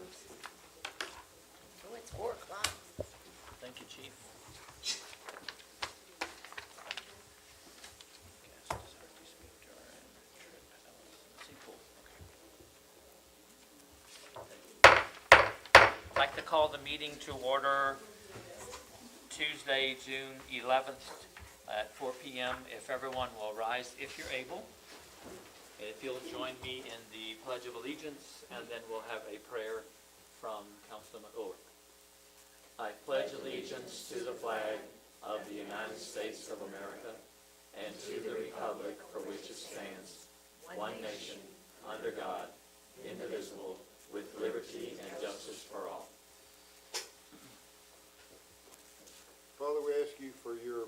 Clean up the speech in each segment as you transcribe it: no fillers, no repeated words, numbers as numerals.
Bruce. Oh, it's 4 o'clock. Thank you, Chief. I'd like to call the meeting to order Tuesday, June 11th at 4 p.m. If everyone will rise, if you're able. And if you'll join me in the Pledge of Allegiance, and then we'll have a prayer from Councilman Ulrich. I pledge allegiance to the flag of the United States of America and to the republic for which it stands, one nation, under God, indivisible, with liberty and justice for all. Father, we ask you for your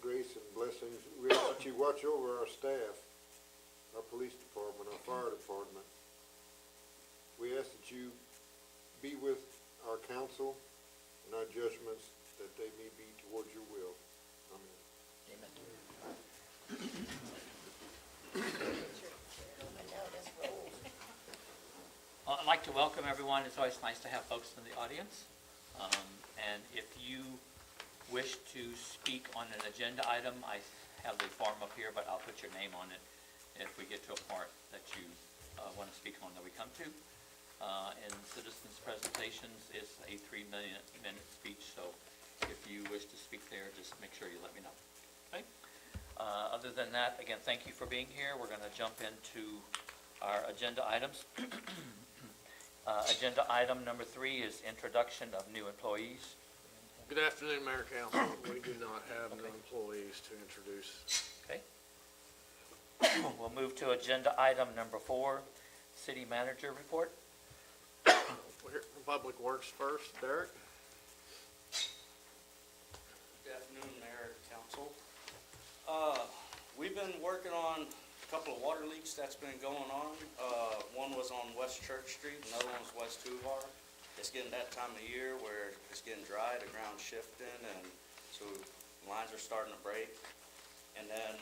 grace and blessings. We ask that you watch over our staff, our police department, our fire department. We ask that you be with our council and our judgments, that they may be towards your will. Amen. Amen. Well, I'd like to welcome everyone. It's always nice to have folks in the audience. And if you wish to speak on an agenda item, I have the form up here, but I'll put your name on it if we get to a part that you want to speak on that we come to. And citizens' presentations is a 3-minute speech, so if you wish to speak there, just make sure you let me know. Okay? Other than that, again, thank you for being here. We're going to jump into our agenda items. Agenda item number 3 is introduction of new employees. Good afternoon, Mayor Council. We do not have new employees to introduce. Okay. We'll move to agenda item number 4, city manager report. We'll hear from Public Works first. Derek? Good afternoon, Mayor, Council. We've been working on a couple of water leaks that's been going on. One was on West Church Street, another one was West Tuvar. It's getting that time of year where it's getting dry, the ground's shifting, and so lines are starting to break. And then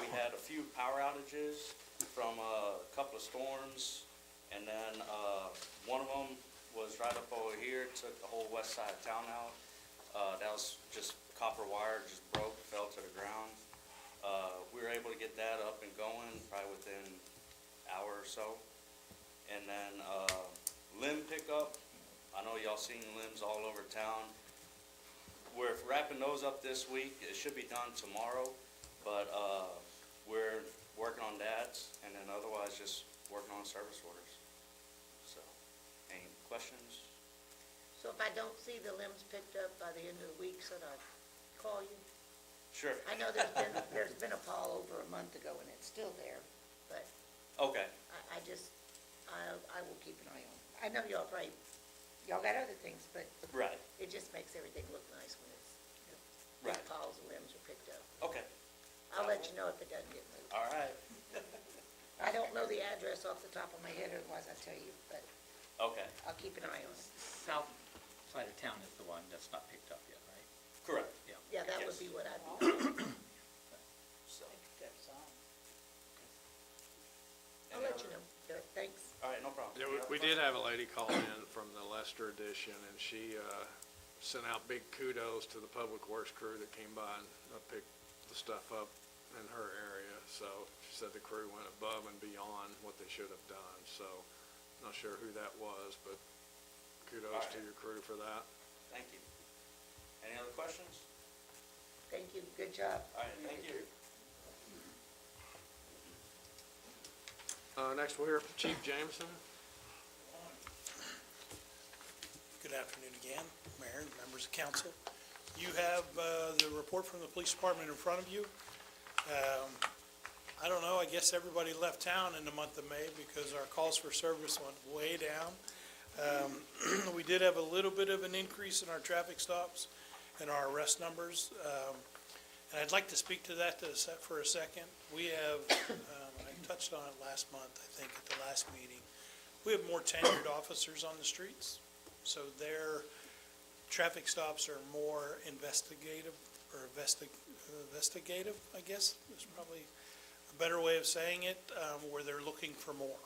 we had a few power outages from a couple of storms, and then one of them was right up over here, took the whole west side of town out. That was just copper wire, just broke, fell to the ground. We were able to get that up and going probably within an hour or so. And then limb pickup, I know y'all seen limbs all over town. We're wrapping those up this week. It should be done tomorrow, but we're working on that, and then otherwise just working on service orders. So, any questions? So if I don't see the limbs picked up by the end of the week, should I call you? Sure. I know there's been a call over a month ago and it's still there, but Okay. I will keep an eye on it. I know y'all got other things, but Right. it just makes everything look nice when it's, Right. big piles of limbs are picked up. Okay. I'll let you know if it doesn't get moved. All right. I don't know the address off the top of my head, otherwise I'd tell you, but Okay. I'll keep an eye on it. South side of town is the one that's not picked up yet, right? Correct. Yeah, that would Yes. be what I'd be doing. So. I'll let you know. Good, thanks. All right, no problem. Yeah, we did have a lady call in from the Lester edition, and she sent out big kudos to the Public Works crew that came by and picked the stuff up in her area. So she said the crew went above and beyond what they should have done. So not sure who that was, but kudos to your crew for that. Thank you. Any other questions? Thank you, good job. All right, thank you. Next, we'll hear from Chief Jameson. Good afternoon again, Mayor and members of council. You have the report from the police department in front of you. I don't know, I guess everybody left town in the month of May because our calls for service went way down. We did have a little bit of an increase in our traffic stops and our arrest numbers. And I'd like to speak to that for a second. We have, I touched on it last month, I think, at the last meeting. We have more tenured officers on the streets, so their traffic stops are more investigative, I guess, is probably a better way of saying it, where they're looking for more.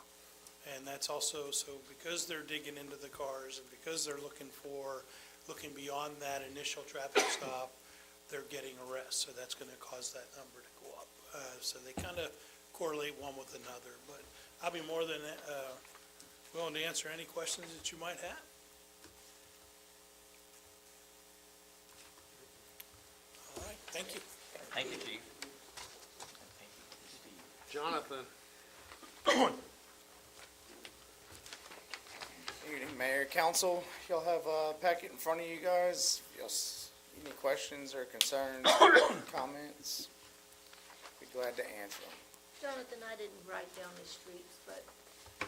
And that's also, so because they're digging into the cars and because they're looking beyond that initial traffic stop, they're getting arrests, so that's gonna cause that number to go up. So they kinda correlate one with another, but I'll be more than, willing to answer any questions that you might have. All right, thank you. Thank you, Chief. Jonathan? Evening, Mayor, Council. Y'all have a packet in front of you guys. Any questions or concerns, comments? Be glad to answer them. Jonathan, I didn't write down the streets, but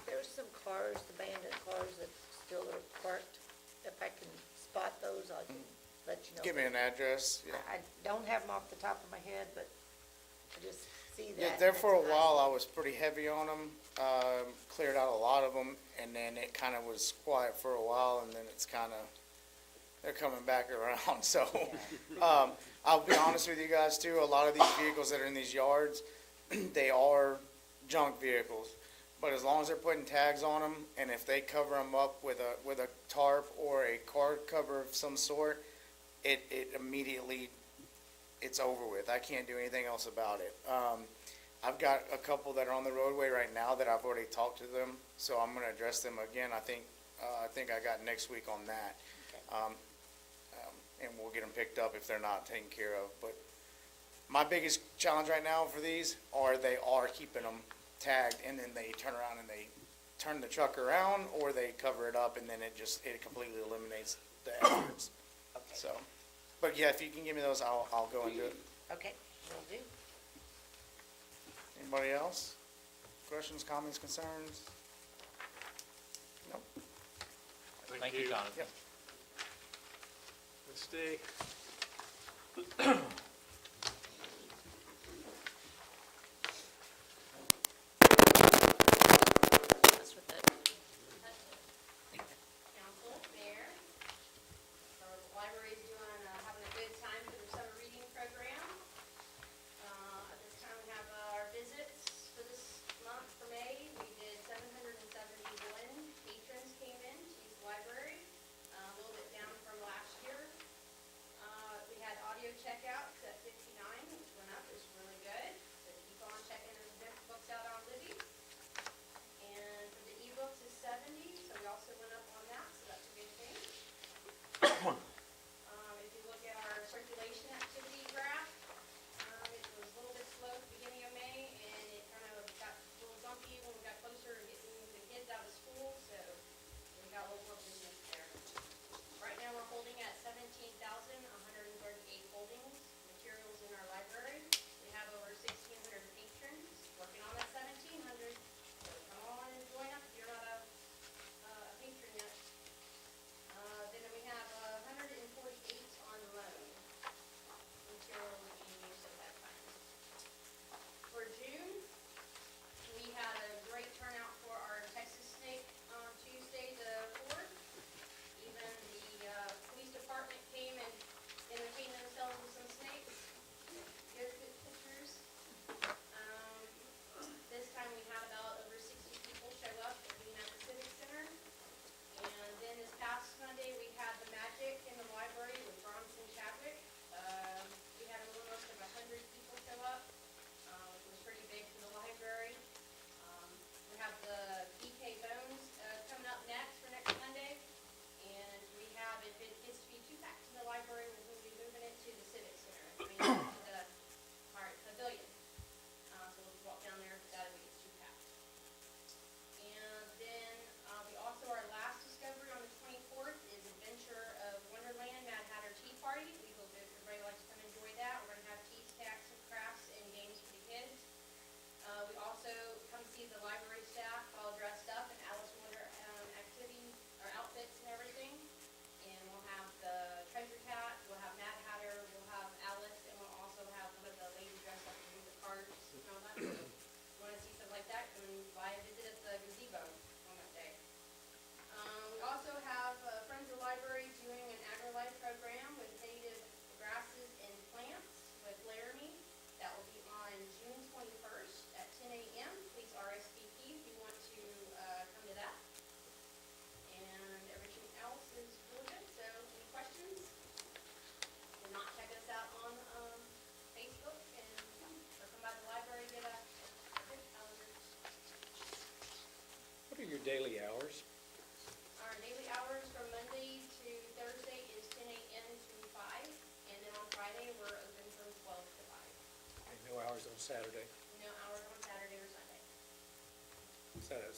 there's some cars, abandoned cars that still are parked. If I can spot those, I can let you know. Give me an address. Yeah. I don't have them off the top of my head, but I just see that. Yeah, there for a That's while, nice. I was pretty heavy on them, cleared out a lot of them, and then it kind of was quiet for a while, and then it's kind of, they're coming back around, so. I'll be honest with you guys too, a lot of these vehicles that are in these yards, they are junk vehicles. But as long as they're putting tags on them, and if they cover them up with a tarp or a car cover of some sort, it immediately, it's over with. I can't do anything else about it. I've got a couple that are on the roadway right now that I've already talked to them, so I'm gonna address them again. I think I got next week on that. And we'll get them picked up if they're not taken care of. But my biggest challenge right now for these are they are keeping them tagged, and then they turn around and they turn the truck around, or they cover it up, and then it completely eliminates the efforts. Okay. So, but yeah, if you can give me those, I'll go and do it. Okay, will do. Anybody else? Questions, comments, concerns? Nope. Thank you, Jonathan. Yep. Ms. D? That's what that, Council, Mayor. Our library's doing, having a good time for their summer reading program. At this time, we have our visits for this month for May. We did 771 patrons came in to use the library, a little bit down from last year. We had audio checkout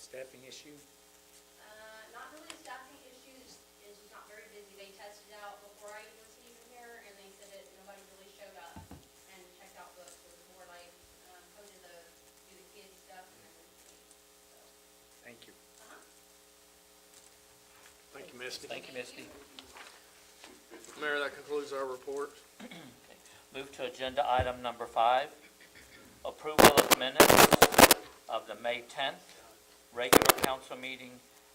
staffing issue? Not really a staffing issue, it's just not very busy. They tested out before I was even here, and they said that nobody really showed up and checked out books. It was more like, come to do the kids stuff and then leave, so. Thank you. Thank you, Misty. Thank you, Misty. Mayor, that concludes our report. Move to agenda item number 5, approval of minutes of the May 10th regular council meeting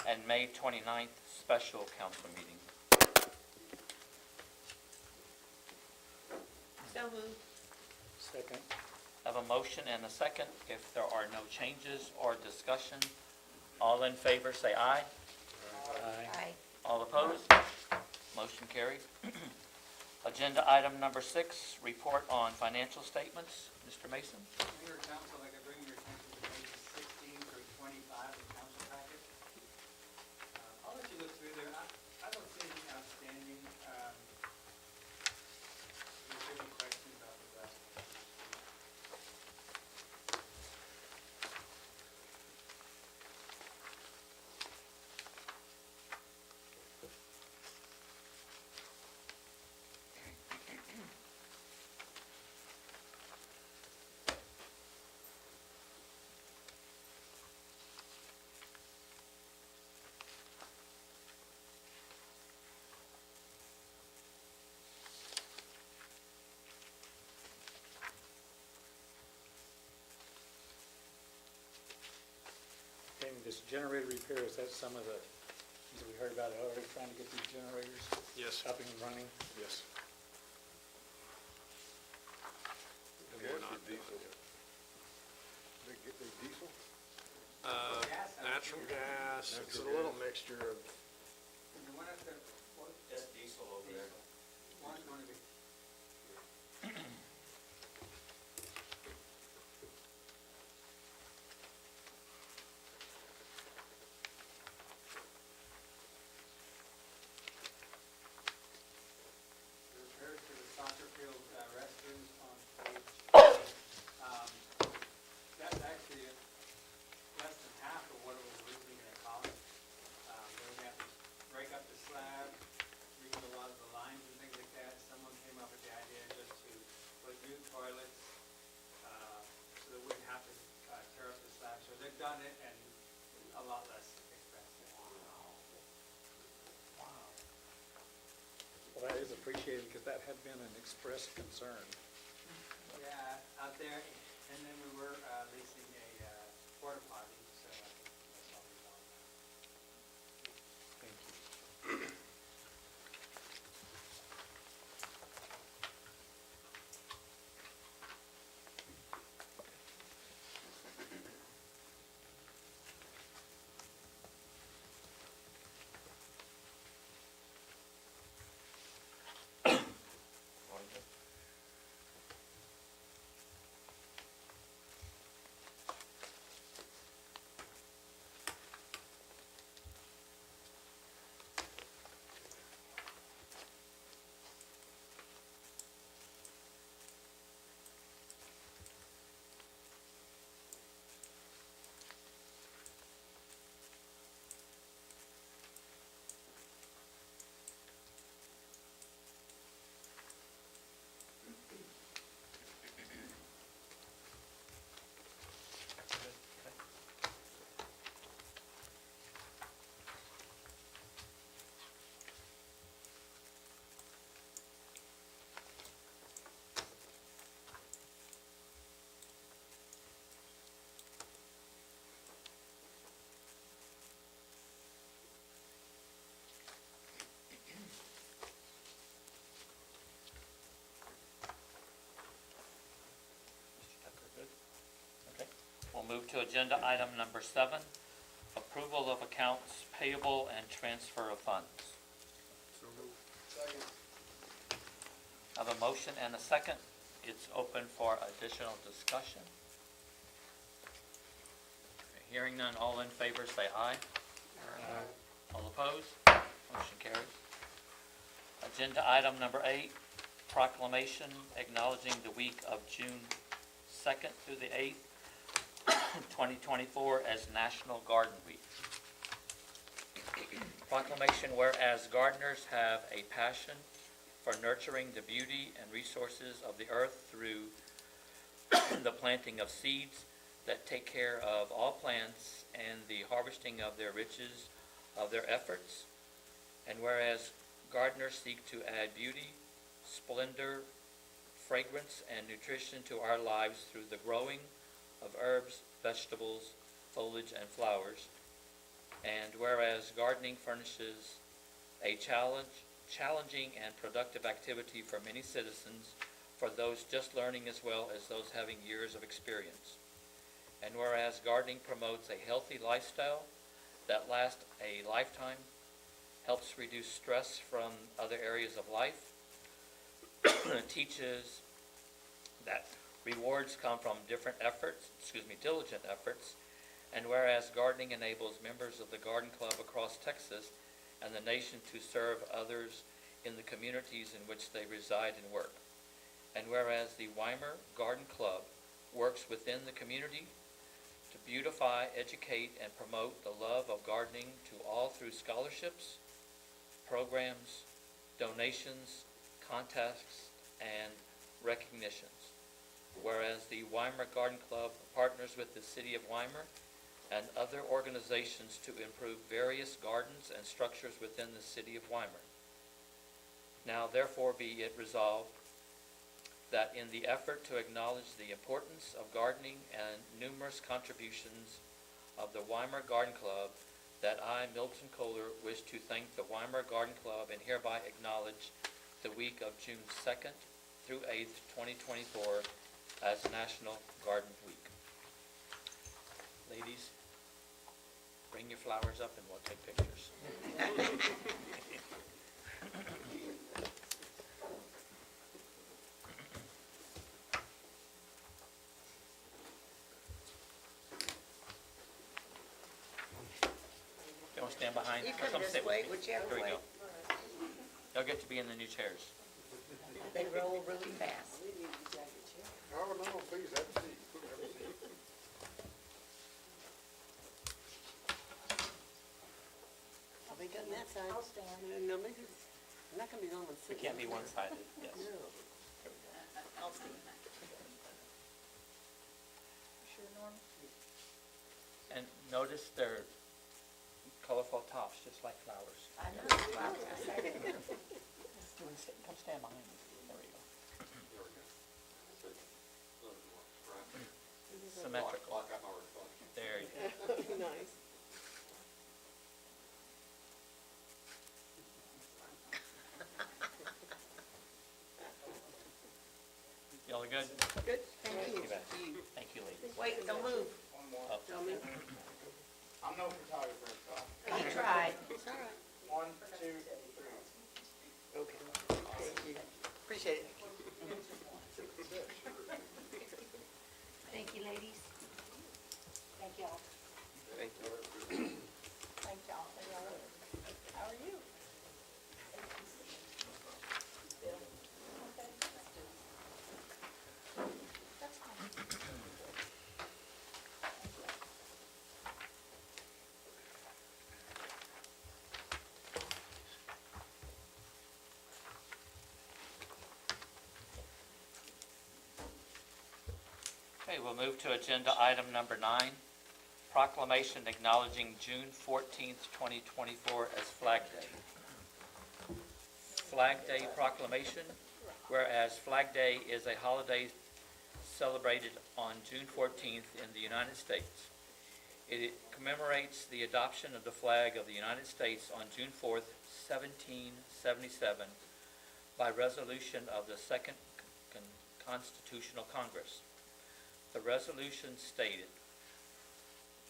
and May 29th special council meeting. So moved. Second. Have a motion and a second. If there are no changes or discussion, all in favor say aye. Aye. Aye. All opposed? Motion carried. Agenda item number 6, report on financial statements. Mr. Mason? Mayor and council, I'd like to bring your attention to pages 16 through 25 of the council packet. I'll let you look through there. I don't see anything outstanding. If there's any questions, I'll address them. And this generator repair, is that some of the, that we heard about already, trying to get these generators Yes. up and running? Yes. And we're not doing Diesel. it. They get their diesel? Gas, Natural gas, it's a Natural little gas. mixture of, And the one at the, what, Just diesel over there. one's going to be, the repairs to the soccer field restrooms on page, that's actually less than half of what it was originally gonna cost. They would have to break up the slab, redo a lot of the lines and things like that. Someone came up with the idea just to put new toilets, so they wouldn't have to tear up the slab. So they've done it and a lot less expensive. Well, that is appreciated, because that had been an expressed concern. Yeah, out there, and then we were leasing a porta potty, so I think that's all we've done. Thank you. We'll move to agenda item number 7, approval of accounts payable and transfer of funds. So moved. I have a motion and a second. It's open for additional discussion. Hearing none, all in favor say aye. All opposed? Motion carries. Agenda item number 8, proclamation acknowledging the week of June 2nd through the 8th 2024 as National Garden Week. Proclamation, whereas gardeners have a passion for nurturing the beauty and resources of the earth through the planting of seeds that take care of all plants and the harvesting of their riches of their efforts. And whereas gardeners seek to add beauty, splendor, fragrance, and nutrition to our lives through the growing of herbs, vegetables, foliage, and flowers. And whereas gardening furnishes a challenging and productive activity for many citizens, for those just learning as well as those having years of experience. And whereas gardening promotes a healthy lifestyle that lasts a lifetime, helps reduce stress from other areas of life, teaches that rewards come from diligent efforts, and whereas gardening enables members of the Garden Club across Texas and the nation to serve others in the communities in which they reside and work. And whereas the Weimar Garden Club works within the community to beautify, educate, and promote the love of gardening to all through scholarships, programs, donations, contests, and recognitions. Whereas the Weimar Garden Club partners with the City of Weimar and other organizations to improve various gardens and structures within the City of Weimar. Now therefore be it resolved that in the effort to acknowledge the importance of gardening and numerous contributions of the Weimar Garden Club, that I, Milton Kohler, wish to thank the Weimar Garden Club and hereby acknowledge the week of June 2nd through 8th, 2024 as National Garden Week. Ladies, bring your flowers up and we'll take pictures. You want to stand behind? You or come sit this with way, me? whichever Here we way. go. Y'all get to be in the new chairs. They roll really fast. Oh, no, please, have a seat. Have a seat. I'll be good on that side. I'll stand. No, maybe, I'm not gonna be on one We side. can't be one-sided, yes. No. I'll stand. Sure, Norm? And notice their colorful tops, just like flowers. I know, wow, I said it. Come stand behind me. There we go. Symmetrical. There you go. Nice. Y'all are good? Good, thank you. You bet. Thank you, ladies. Wait, don't move. One more. Oh. Tell me. I'm no photographer, so. He tried. It's all right. 1, 2, 3. Okay, thank you. Appreciate it. Thank you, ladies. Thank y'all. Thank you. Thank y'all. How are you? That's fine. Okay, we'll move to agenda item number 9, proclamation acknowledging June 14th, 2024 as Flag Day. Flag Day proclamation, whereas Flag Day is a holiday celebrated on June 14th in the United States. It commemorates the adoption of the flag of the United States on June 4th, 1777 by resolution of the Second Constitutional Congress. The resolution stated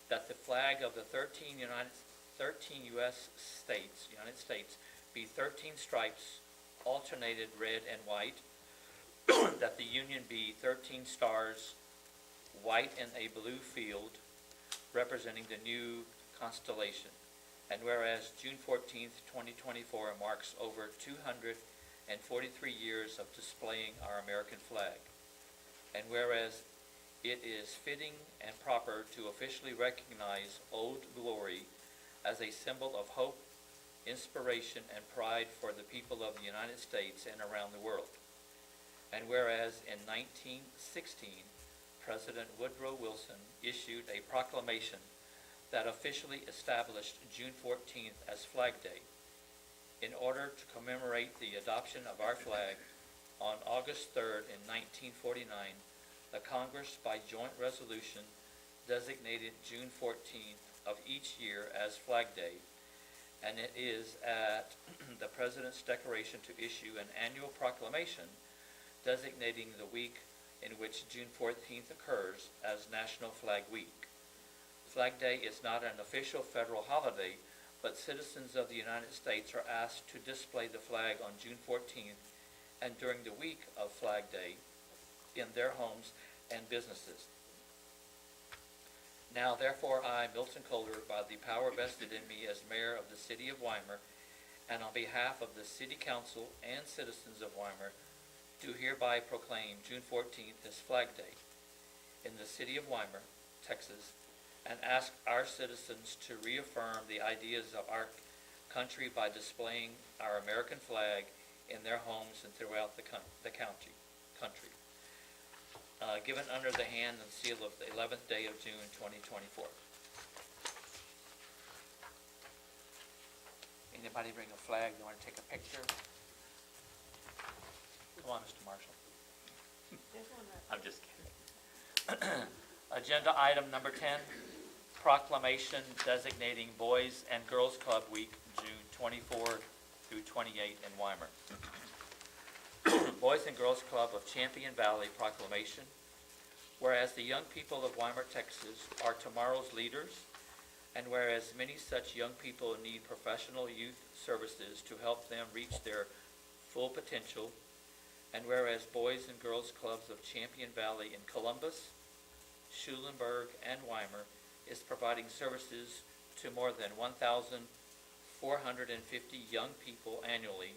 that the flag of the 13 U.S. states, United States, be 13 stripes, alternated red and white, that the Union be 13 stars, white in a blue field, representing the new constellation. And whereas June 14th, 2024 marks over 243 years of displaying our American flag. And whereas it is fitting and proper to officially recognize Old Glory as a symbol of hope, inspiration, and pride for the people of the United States and around the world. And whereas in 1916, President Woodrow Wilson issued a proclamation that officially established June 14th as Flag Day in order to commemorate the adoption of our flag on August 3rd in 1949, the Congress, by joint resolution, designated June 14th of each year as Flag Day, and it is at the President's declaration to issue an annual proclamation designating the week in which June 14th occurs as National Flag Week. Flag Day is not an official federal holiday, but citizens of the United States are asked to display the flag on June 14th and during the week of Flag Day in their homes and businesses. Now therefore I, Milton Kohler, by the power vested in me as mayor of the city of Weimar, and on behalf of the city council and citizens of Weimar, do hereby proclaim June 14th as Flag Day in the city of Weimar, Texas, and ask our citizens to reaffirm the ideas of our country by displaying our American flag in their homes and throughout the country. Given under the hand and seal of the 11th day of June, 2024. Anybody bring a flag? You want to take a picture? Come on, Mr. Marshall. I'm just kidding. Agenda item number 10, proclamation designating Boys and Girls Club Week, June 24 through 28 in Weimar. Boys and Girls Club of Champion Valley proclamation. Whereas the young people of Weimar, Texas are tomorrow's leaders, and whereas many such young people need professional youth services to help them reach their full potential, and whereas Boys and Girls Clubs of Champion Valley in Columbus, Schulenburg, and Weimar is providing services to more than 1,450 young people annually,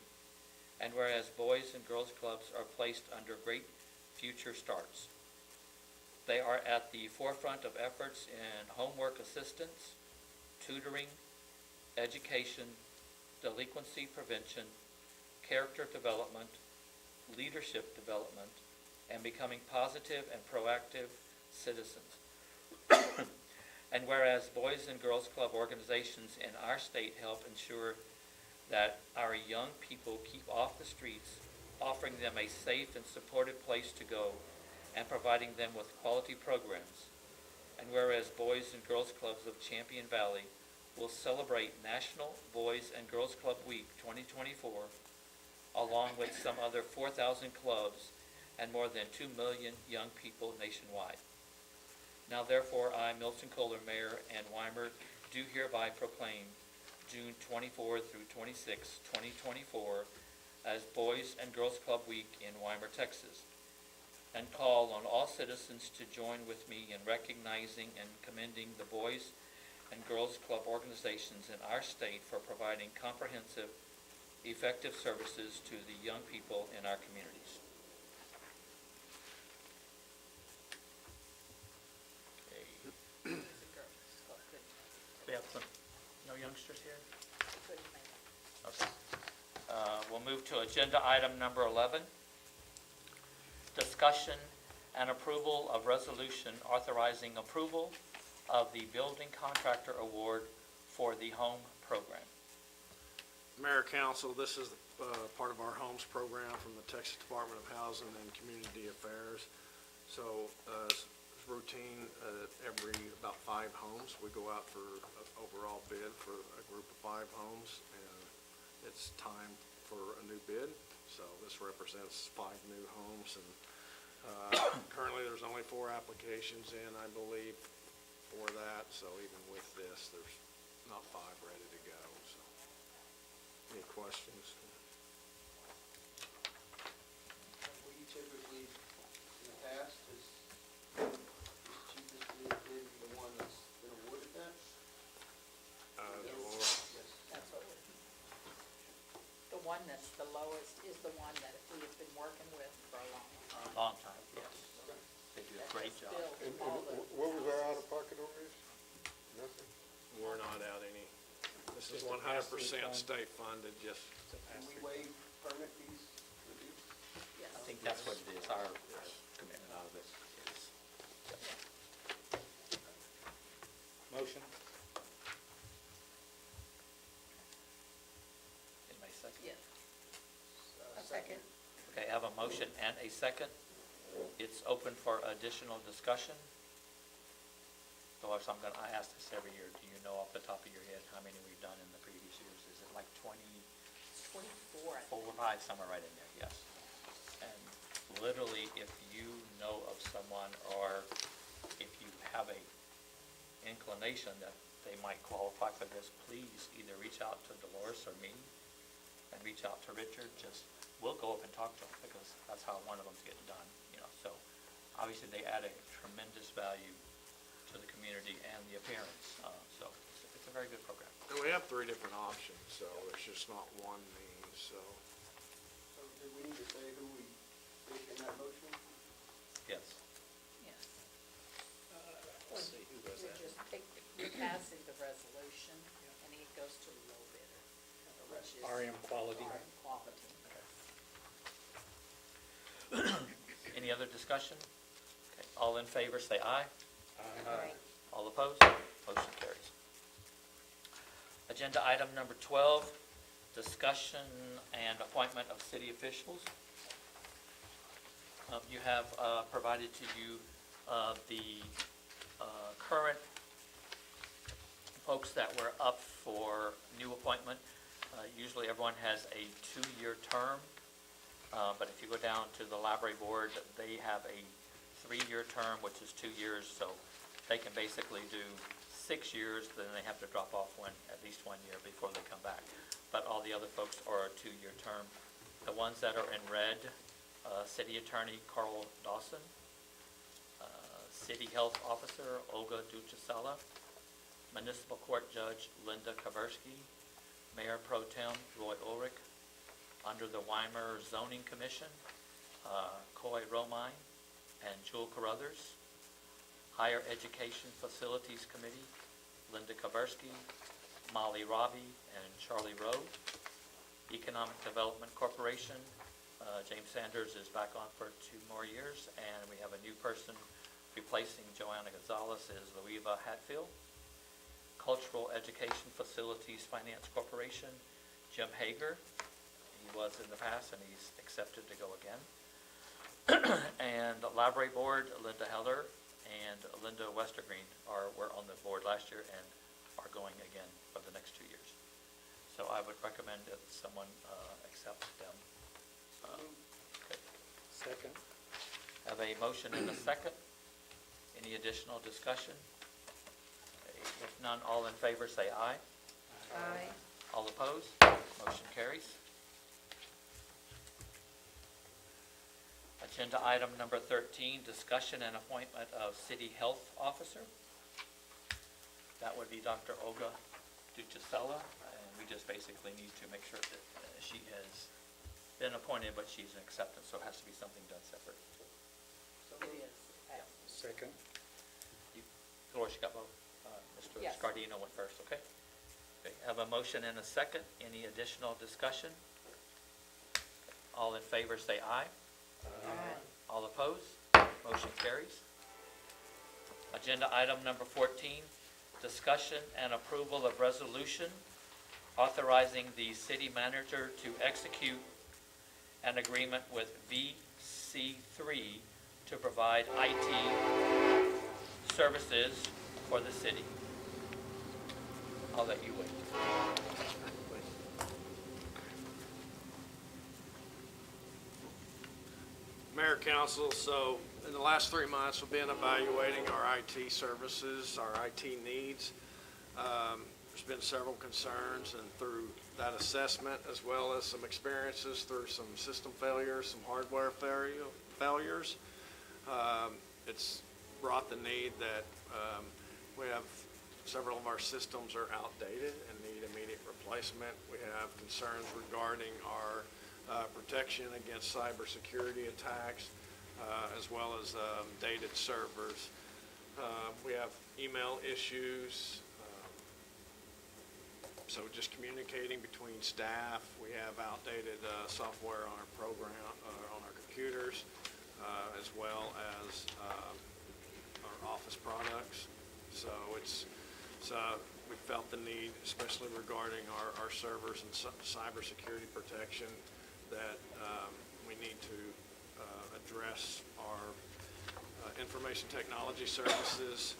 and whereas Boys and Girls Clubs are placed under Great Future Starts. They are at the forefront of efforts in homework assistance, tutoring, education, delinquency prevention, character development, leadership development, and becoming positive and proactive citizens. And whereas Boys and Girls Club organizations in our state help ensure that our young people keep off the streets, offering them a safe and supportive place to go, and providing them with quality programs. And whereas Boys and Girls Clubs of Champion Valley will celebrate National Boys and Girls Club Week 2024, along with some other 4,000 clubs and more than 2 million young people nationwide. Now therefore I, Milton Kohler, Mayor, and Weimar, do hereby proclaim June 24 through 26, 2024 as Boys and Girls Club Week in Weimar, Texas, and call on all citizens to join with me in recognizing and commending the Boys and Girls Club organizations in our state for providing comprehensive, effective services to the young people in our communities. Okay. We have no youngsters here? Okay. We'll move to agenda item number 11. Discussion and approval of resolution authorizing approval of the building contractor award for the home program. Mayor, Council, this is part of our homes program from the Texas Department of Housing and Community Affairs. So it's routine, every about 5 homes, we go out for an overall bid for a group of 5 homes, and it's time for a new bid. So this represents 5 new homes, and currently there's only 4 applications in, I believe, for that. So even with this, there's not 5 ready to go. So any questions? What you typically, in the past, is the cheapest bid the one that's been awarded that? Yes. That's what the one that's the lowest is the one that we have been working with for a long time. Long time, yes. Okay. They do a great job. And what was our out-of-pocket on this? Nothing? We're not out any, this is Just a 100% pass-through fund. state funded, just, It's a Do we pass-through. waive permit fees for these? I think that's what it is, our commitment out of it is. Motion? Anybody second? Yes. A second. Okay, I have a motion and a second. It's open for additional discussion. Dolores, I ask this every year, do you know off the top of your head how many we've done in the previous years? Is it like 24, 24. 5, somewhere right in there, yes. And literally, if you know of someone, or if you have a inclination that they might qualify for this, please either reach out to Dolores or me, and reach out to Richard, we'll go up and talk to them, because that's how one of them's getting done, so obviously they add a tremendous value to the community and the appearance, so it's a very good program. and we have 3 different options, so there's just not one means, so. So do we need to say who we pick in that motion? Yes. Yes. Let's see, who does that? Just pick, you're passing the resolution, and it goes to the low bidder, which is RM Quality. RM Quality. Any other discussion? Okay, all in favor, say aye. Aye. All opposed? Motion carries. Agenda item number 12, discussion and appointment of city officials. You have provided to you the current folks that were up for new appointment. Usually everyone has a 2-year term, but if you go down to the library board, they have a 3-year term, which is 2 years, so they can basically do 6 years, then they have to drop off at least 1 year before they come back. But all the other folks are a 2-year term. The ones that are in red, City Attorney Carl Dawson, City Health Officer Olga Duchisela, Municipal Court Judge Linda Kaversky, Mayor Pro Tem Roy Ulrich, under the Weimer Zoning Commission, Coy Romine and Jewel Carruthers, Higher Education Facilities Committee, Linda Kaversky, Molly Robbie, and Charlie Rowe. Economic Development Corporation, James Sanders is back on for 2 more years, and we have a new person replacing Joanna Gonzalez, is Louisa Hatfield. Cultural Education Facilities Finance Corporation, Jim Hager. He was in the past, and he's accepted to go again. And the Library Board, Linda Heller and Linda Westergreen were on the board last year and are going again for the next 2 years. So I would recommend that someone accepts them. Okay. Second? Have a motion and a second. Any additional discussion? Okay, if none, all in favor say aye. Aye. All opposed? Motion carries. Agenda item number 13, discussion and appointment of City Health Officer. That would be Dr. Olga Duchisela, and we just basically need to make sure that she has been appointed, but she's an acceptance, so it has to be something done separate. It is. Second? Dolores, you got both? Mr. Yes. Scardino went first, okay? Okay, have a motion and a second. Any additional discussion? All in favor say aye. Aye. All opposed? Motion carries. Agenda item number 14, discussion and approval of resolution authorizing the city manager to execute an agreement with VC3 to provide IT services for the city. I'll let you wait. Mayor, Council, so in the last 3 months, we've been evaluating our IT services, our IT needs. There's been several concerns, and through that assessment, as well as some experiences through some system failures, some hardware failures, it's brought the need that we have several of our systems are outdated and need immediate replacement. We have concerns regarding our protection against cybersecurity attacks. as well as dated servers. We have email issues, so just communicating between staff. We have outdated software on our program, on our computers, as well as our office products. So we felt the need, especially regarding our servers and cybersecurity protection, that we need to address our information technology services.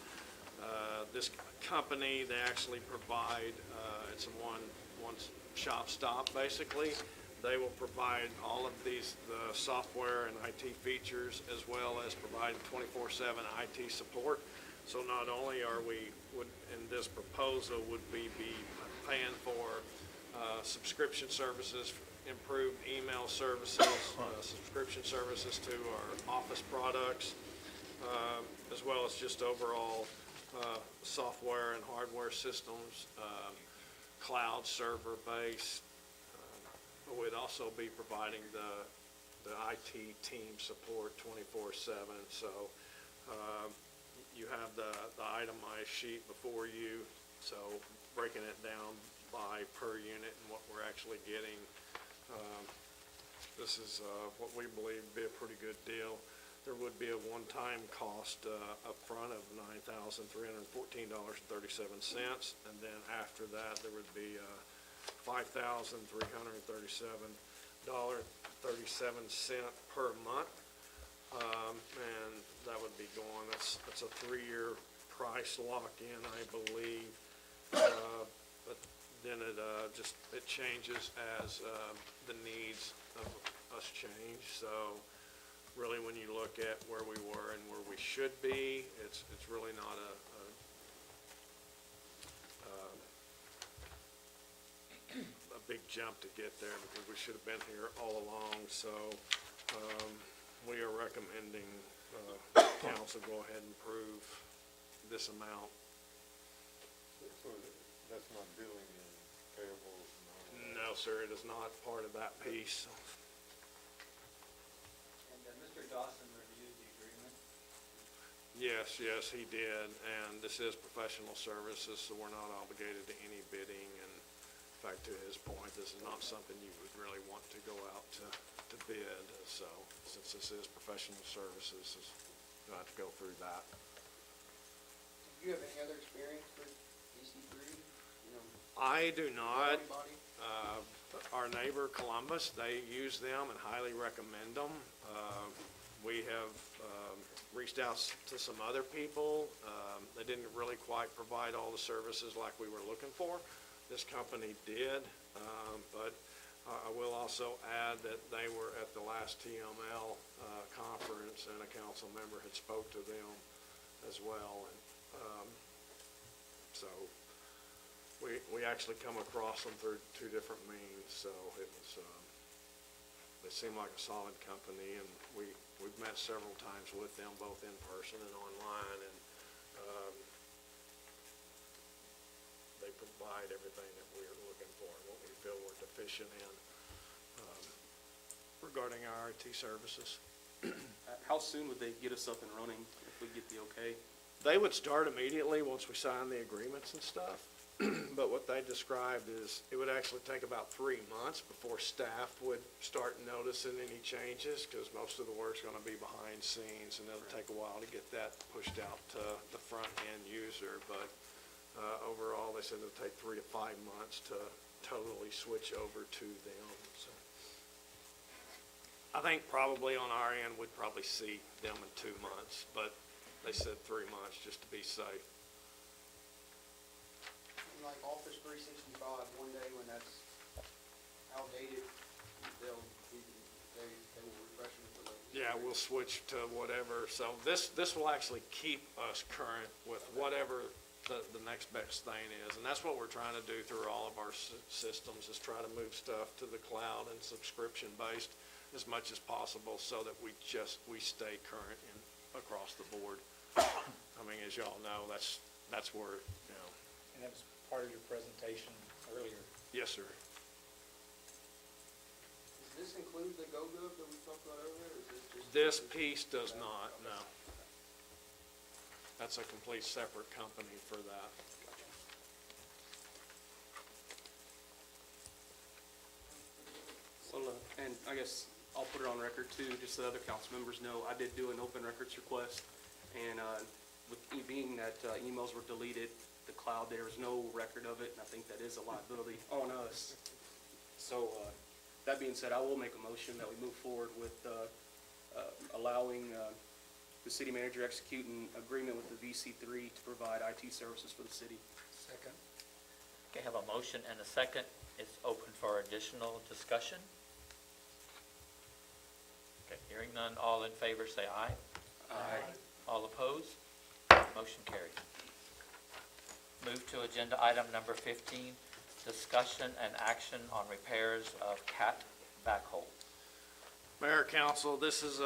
This company, they actually provide, it's a one-shop stop, basically. They will provide all of the software and IT features, as well as provide 24/7 IT support. So not only in this proposal, would we be paying for subscription services, improved email services, subscription services to our office products, as well as just overall software and hardware systems, cloud server based. We'd also be providing the IT team support 24/7. So you have the itemized sheet before you, so breaking it down by per unit and what we're actually getting. This is what we believe would be a pretty good deal. There would be a one-time cost upfront of $9,314.37, and then after that, there would be $5,337.37 per month, and that would be going. That's a 3-year price lock-in, I believe, but then it changes as the needs of us change. So really, when you look at where we were and where we should be, it's really not a big jump to get there, because we should have been here all along. So we are recommending council go ahead and approve this amount. So that's not billing and payables and all that? No, sir, it is not part of that piece. And Mr. Dawson reviewed the agreement. Yes, he did, and this is professional services, so we're not obligated to any bidding, and in fact, to his point, this is not something you would really want to go out to bid, so since this is professional services, you'll have to go through that. Do you have any other experience with EC3? I do not. Anybody? Our neighbor Columbus, they use them and highly recommend them. We have reached out to some other people. They didn't really quite provide all the services like we were looking for. This company did, but I will also add that they were at the last TML conference, and a council member had spoke to them as well. And so we actually come across them through 2 different means. So it was they seem like a solid company, and we've met several times with them, both in person and online, and they provide everything that we're looking for and what we feel we're deficient in regarding our IT services. How soon would they get us up and running if we get the okay? They would start immediately once we sign the agreements and stuff. But what they described is it would actually take about 3 months before staff would start noticing any changes, because most of the work's going to be behind scenes, and it'll take a while to get that pushed out to the front end user. But overall, they said it'll take 3 to 5 months to totally switch over to them. So I think probably on our end, we'd probably see them in 2 months, but they said 3 months just to be safe. Like Office 365, one day when that's outdated, they will refresh it for those. Yeah, we'll switch to whatever. So this will actually keep us current with whatever the next best thing is. And that's what we're trying to do through all of our systems, is try to move stuff to the cloud and subscription based as much as possible, so that we stay current across the board. I mean, as y'all know, that's where, you know. And that was part of your presentation earlier. Yes, sir. Is Does this include the GoGo that we talked about earlier, or is this just? This piece does not, no. That's a complete separate company for that. Well, and I guess I'll put it on record too, just so other council members know, I did do an open records request. And with it being that emails were deleted, the cloud, there is no record of it, and I think that is a liability on us. So that being said, I will make a motion that we move forward with allowing the city manager execute an agreement with the VC3 to provide IT services for the city. Second. Okay, have a motion and a second. It's open for additional discussion. Okay, hearing none, all in favor say aye. Aye. All opposed? Motion carries. Move to agenda item number 15, discussion and action on repairs of cat backhoe. Mayor, council, this is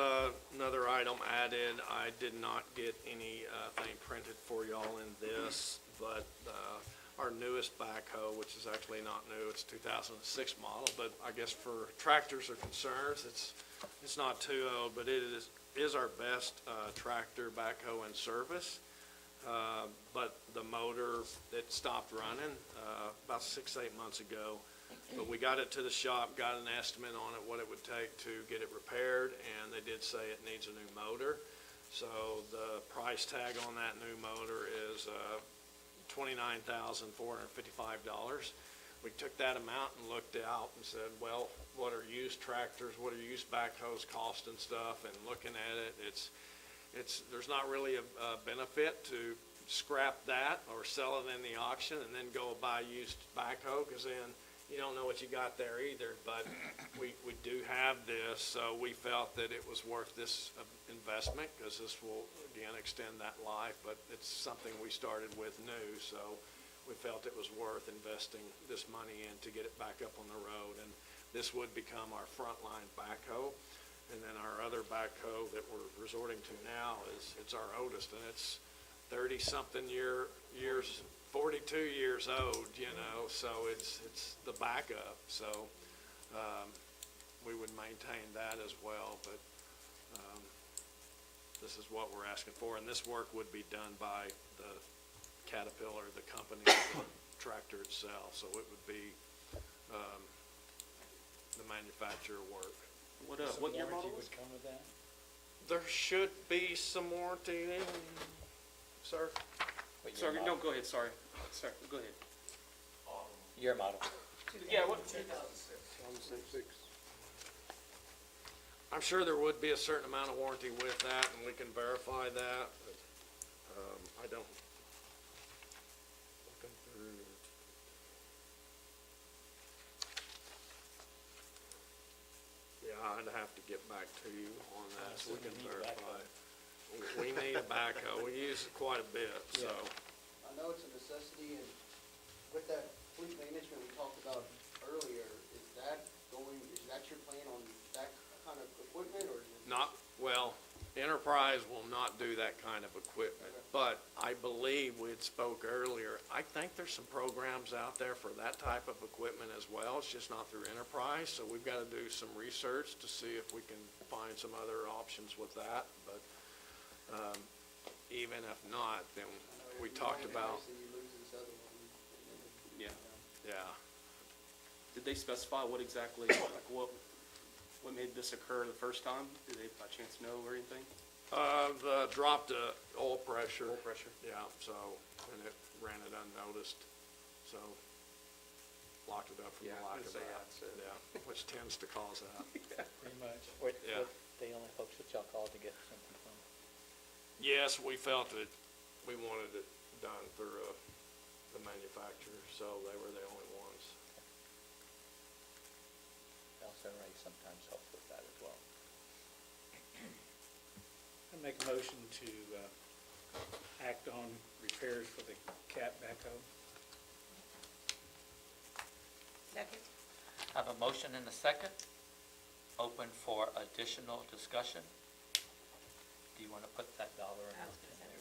another item added. I did not get anything printed for y'all in this, but our newest backhoe, which is actually not new, it's 2006 model, but I guess for tractors or concerns, it's not too old, but it is our best tractor backhoe in service. But the motor, it stopped running about 6-8 months ago. But we got it to the shop, got an estimate on it, what it would take to get it repaired, and they did say it needs a new motor. So the price tag on that new motor is $29,455. We took that amount and looked out and said, well, what are used tractors, what are used backhoes cost and stuff, and looking at it, there's not really a benefit to scrap that or sell it in the auction and then go buy used backhoe, because then you don't know what you got there either. But we do have this, so we felt that it was worth this investment, because this will, again, extend that life, but it's something we started with new, so we felt it was worth investing this money in to get it back up on the road. And this would become our frontline backhoe. And then our other backhoe that we're resorting to now it's our oldest, and it's 30-something years, 42 years old, so it's the backup. So we would maintain that as well, but this is what we're asking for. And this work would be done by the Caterpillar, the company, the tractor itself, so it would be the manufacturer work. What year model Warranty was would come with that? There should be some warranty in, sir. What year Sorry, no, model? go ahead, sorry. Sorry, go ahead. Year model. Yeah, what? 2006. I'm sure there would be a certain amount of warranty with that, and we can verify that, but I don't. Looking through. Yeah, I'd have to get back to you on that, so we can Assuming you need a verify. We need a backhoe. We use it quite a bit, so. I know it's a necessity, and with that fleet management we talked about earlier, is that your plan on that kind of equipment, or is it? Not, well, Enterprise will not do that kind of equipment, but I believe we had spoke earlier, I think there's some programs out there for that type of equipment as well. It's just not through Enterprise, so we've got to do some research to see if we can find some other options with that. But even if not, then we talked about, And you lose this other one, and then, Yeah. yeah. Did they specify what exactly, like what made this occur the first time? Did they by chance know or anything? Dropped the oil pressure. Oil pressure? Yeah, so, and it ran it unnoticed, so locked it up from the Yeah, I lack was of gonna say, that. yeah, Yeah, which tends to cause that. Pretty much. Yeah. The only folks that y'all called to get something from? Yes, we felt that we wanted it done through the manufacturer, so they were the only ones. LCRA sometimes helps with that as well. I make a motion to act on repairs for the cat backhoe. Second? Have a motion and a second. Open for additional discussion. Do you want to put that dollar amount in there?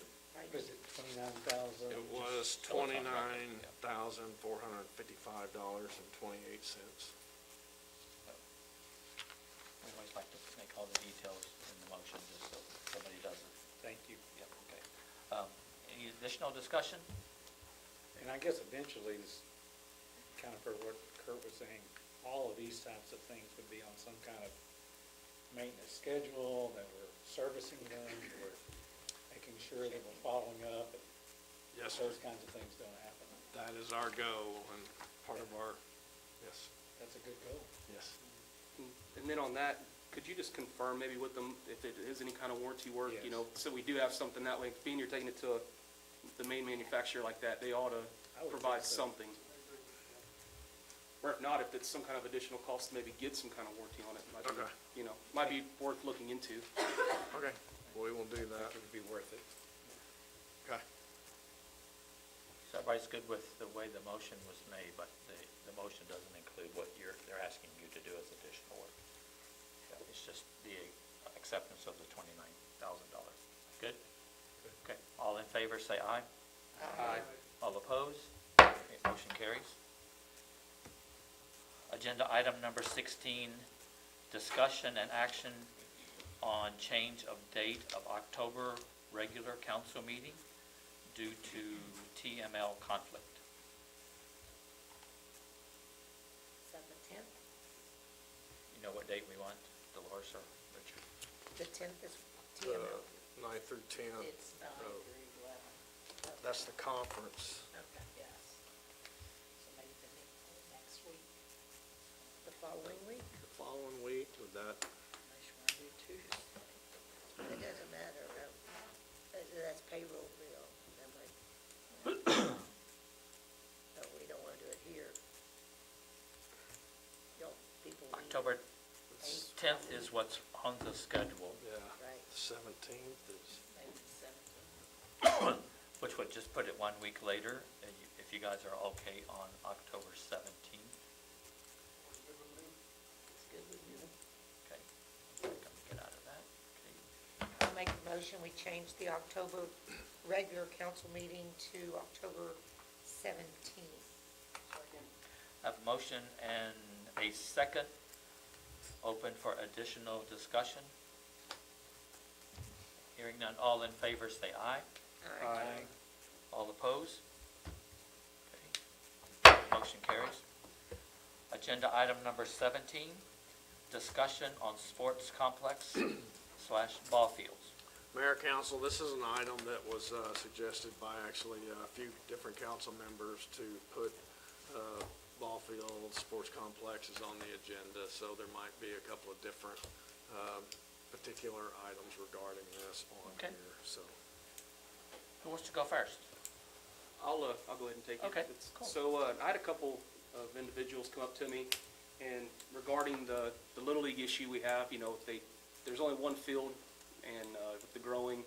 Was it 29,000? It was $29,455.28. all the details in the motion, just so somebody doesn't. Thank you. Yep, okay. Any additional discussion? And I guess eventually, this, kind of for what Kurt was saying, all of these types of things would be on some kind of maintenance schedule, that we're servicing them, we're making sure that we're following up, and Yes, sir. those kinds of things don't happen. That is our goal and part of our, yes, That's a good goal. yes. And then on that, could you just confirm maybe with them, if it is any kind of warranty work, you Yes. know, so we do have something that way, being you're taking it to the main manufacturer like that, they ought to I would provide think so. something. Or if not, if it's some kind of additional cost, maybe get some kind of warranty on it, might be, Okay. you know, might be worth looking into. Okay, we will do I that. think it would be worth it. Okay. So everybody's good with the way the motion was made, but the motion doesn't include what they're asking you to do as additional work. Yeah, it's just the acceptance of the $29,000. Good? Okay, all in favor, say aye. Aye. All opposed? Okay, motion carries. Agenda item number 16, discussion and action on change of date of October regular council meeting due to TML conflict. Is that the 10th? You know what date we want, Dolores or Richard? The 10th is TML. 9 through 10, It's 9 Oh. through 11. that's the conference. Okay, yes. So maybe next week, The following week? The following week, with that, unless you want to do Tuesday. It doesn't matter. That's payroll bill. That might. No, we don't want to do it here. Don't people need, October 10th is what's on the schedule, yeah, right? the 17th is, Maybe the 17th. which would just put it 1 week later, and if you guys are okay on October 17th. It's good with you. Okay, I'm gonna get out of that. Okay. I'll make a motion, we change the October regular council meeting to October 17th. I have a motion and a second, open for additional discussion. Hearing none, all in favor say aye. Aye. All opposed? Okay. Motion carries. Agenda item number 17, discussion on sports complex / ball fields. Mayor, Council, this is an item that was suggested by actually a few different council members to put ball fields, sports complexes on the agenda, so there might be a couple of different particular items regarding this on Okay. here, so. Who wants to go first? I'll go ahead and take it. Okay, It's- cool. So, I had a couple of individuals come up to me, and regarding the Little League issue we have, you know, there's only one field, and with the growing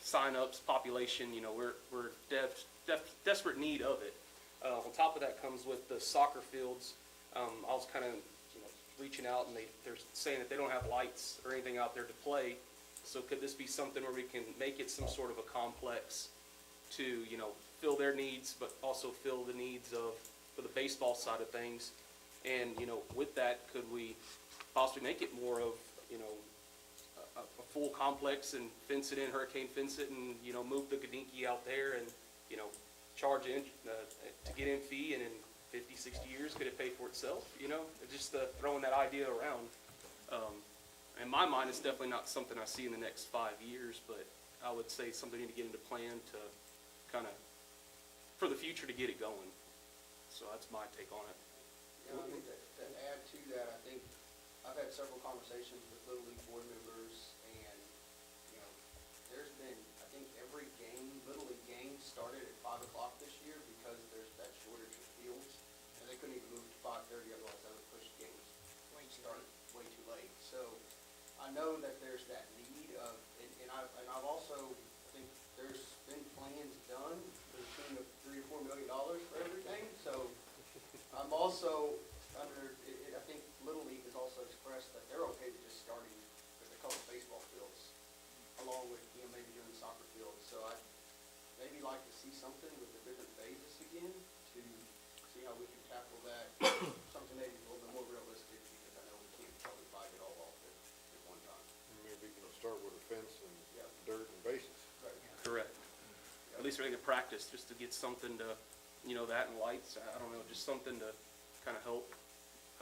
sign-ups, population, you know, we're desperate need of it. On top of that comes with the soccer fields. I was kind of, you know, reaching out, and they're saying that they don't have lights or anything out there to play. So could this be something where we can make it some sort of a complex to, you know, fill their needs, but also fill the needs for the baseball side of things? And, you know, with that, could we possibly make it more of, you know, a full complex and fence it in, hurricane fence it, and, you know, move the Gadinki out there and, you know, charge in, to get in fee, and in 50, 60 years, could it pay for itself, you know? Just throwing that idea around. In my mind, it's definitely not something I see in the next 5 years, but I would say something we need to get into plan to kind of, for the future, to get it going. So that's my take on it. You know, I think to add to that, I think I've had several conversations with Little League board members, and, you know, there's been, I think every game, Little League game started at 5 o'clock this year because there's that shortage of fields, and they couldn't even move to 5:30, otherwise that would push games started way too late. So I know that there's that need of, and I've also, I think there's been plans done to the tune of $3 or $4 million for everything, so I'm also under, I think Little League has also expressed that they're okay with just starting with a couple baseball fields, along with, you know, maybe doing the soccer fields. So I'd maybe like to see something with the different phases again, to see how we can tackle that, something maybe a little bit more realistic, because I know we can't probably bite it all off at one necessarily get practice, just to get something to, that and lights, I don't know, just something to kind of help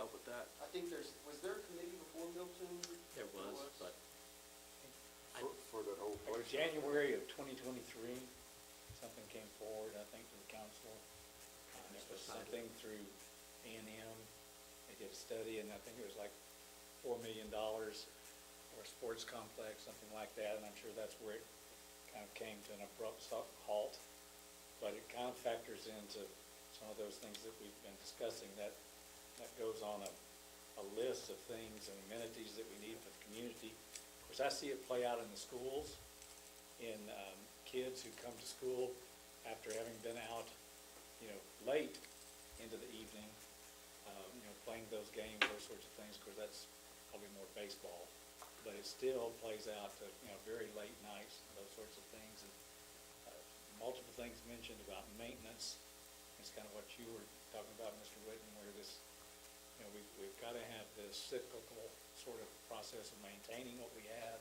with that. I think was there a committee before Milton? There was, but For that whole Like place. January of 2023, something came forward, I think, to the council. It was something through A&M. They did a study, and I think it was like $4 million for a sports complex, something like that, and I'm sure that's where it kind of came to an abrupt halt. But it kind of factors into some of those things that we've been discussing, that goes on a list of things and amenities that we need for the community. Of course, I see it play out in the schools, in kids who come to school after having been out, late into the evening, playing those games, those sorts of things. Of course, that's probably more baseball, but it still plays out to, very late nights, those sorts of things. And multiple things mentioned about maintenance. It's kind of what you were talking about, Mr. Whitten, where this, we've got to have this cyclical sort of process of maintaining what we have,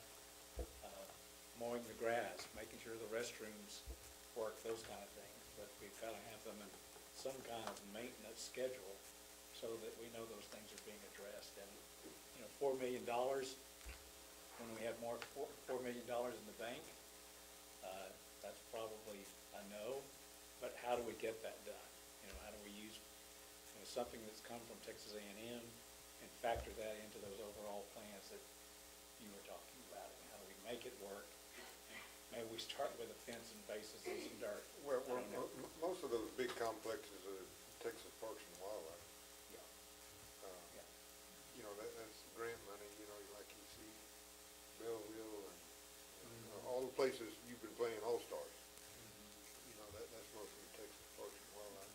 mowing the grass, making sure the restrooms work, those kind of things. But we've got to have them in some kind of maintenance schedule so that we know those things are being addressed. And, $4 million, when we have more, $4 million in the bank, that's probably a no, but how do we get that done? How do we use, something that's come from Texas A&M and factor that into those overall plans that you were talking about? And how do we make it work? Maybe we start with a fence and bases and some dirt. Where, I don't know. most of those big complexes are Texas Parks and Wildlife. Yeah. Yeah. That's grant money, like you see Belleville and all the places you've been playing All-Stars. That's mostly Texas Parks and Wildlife.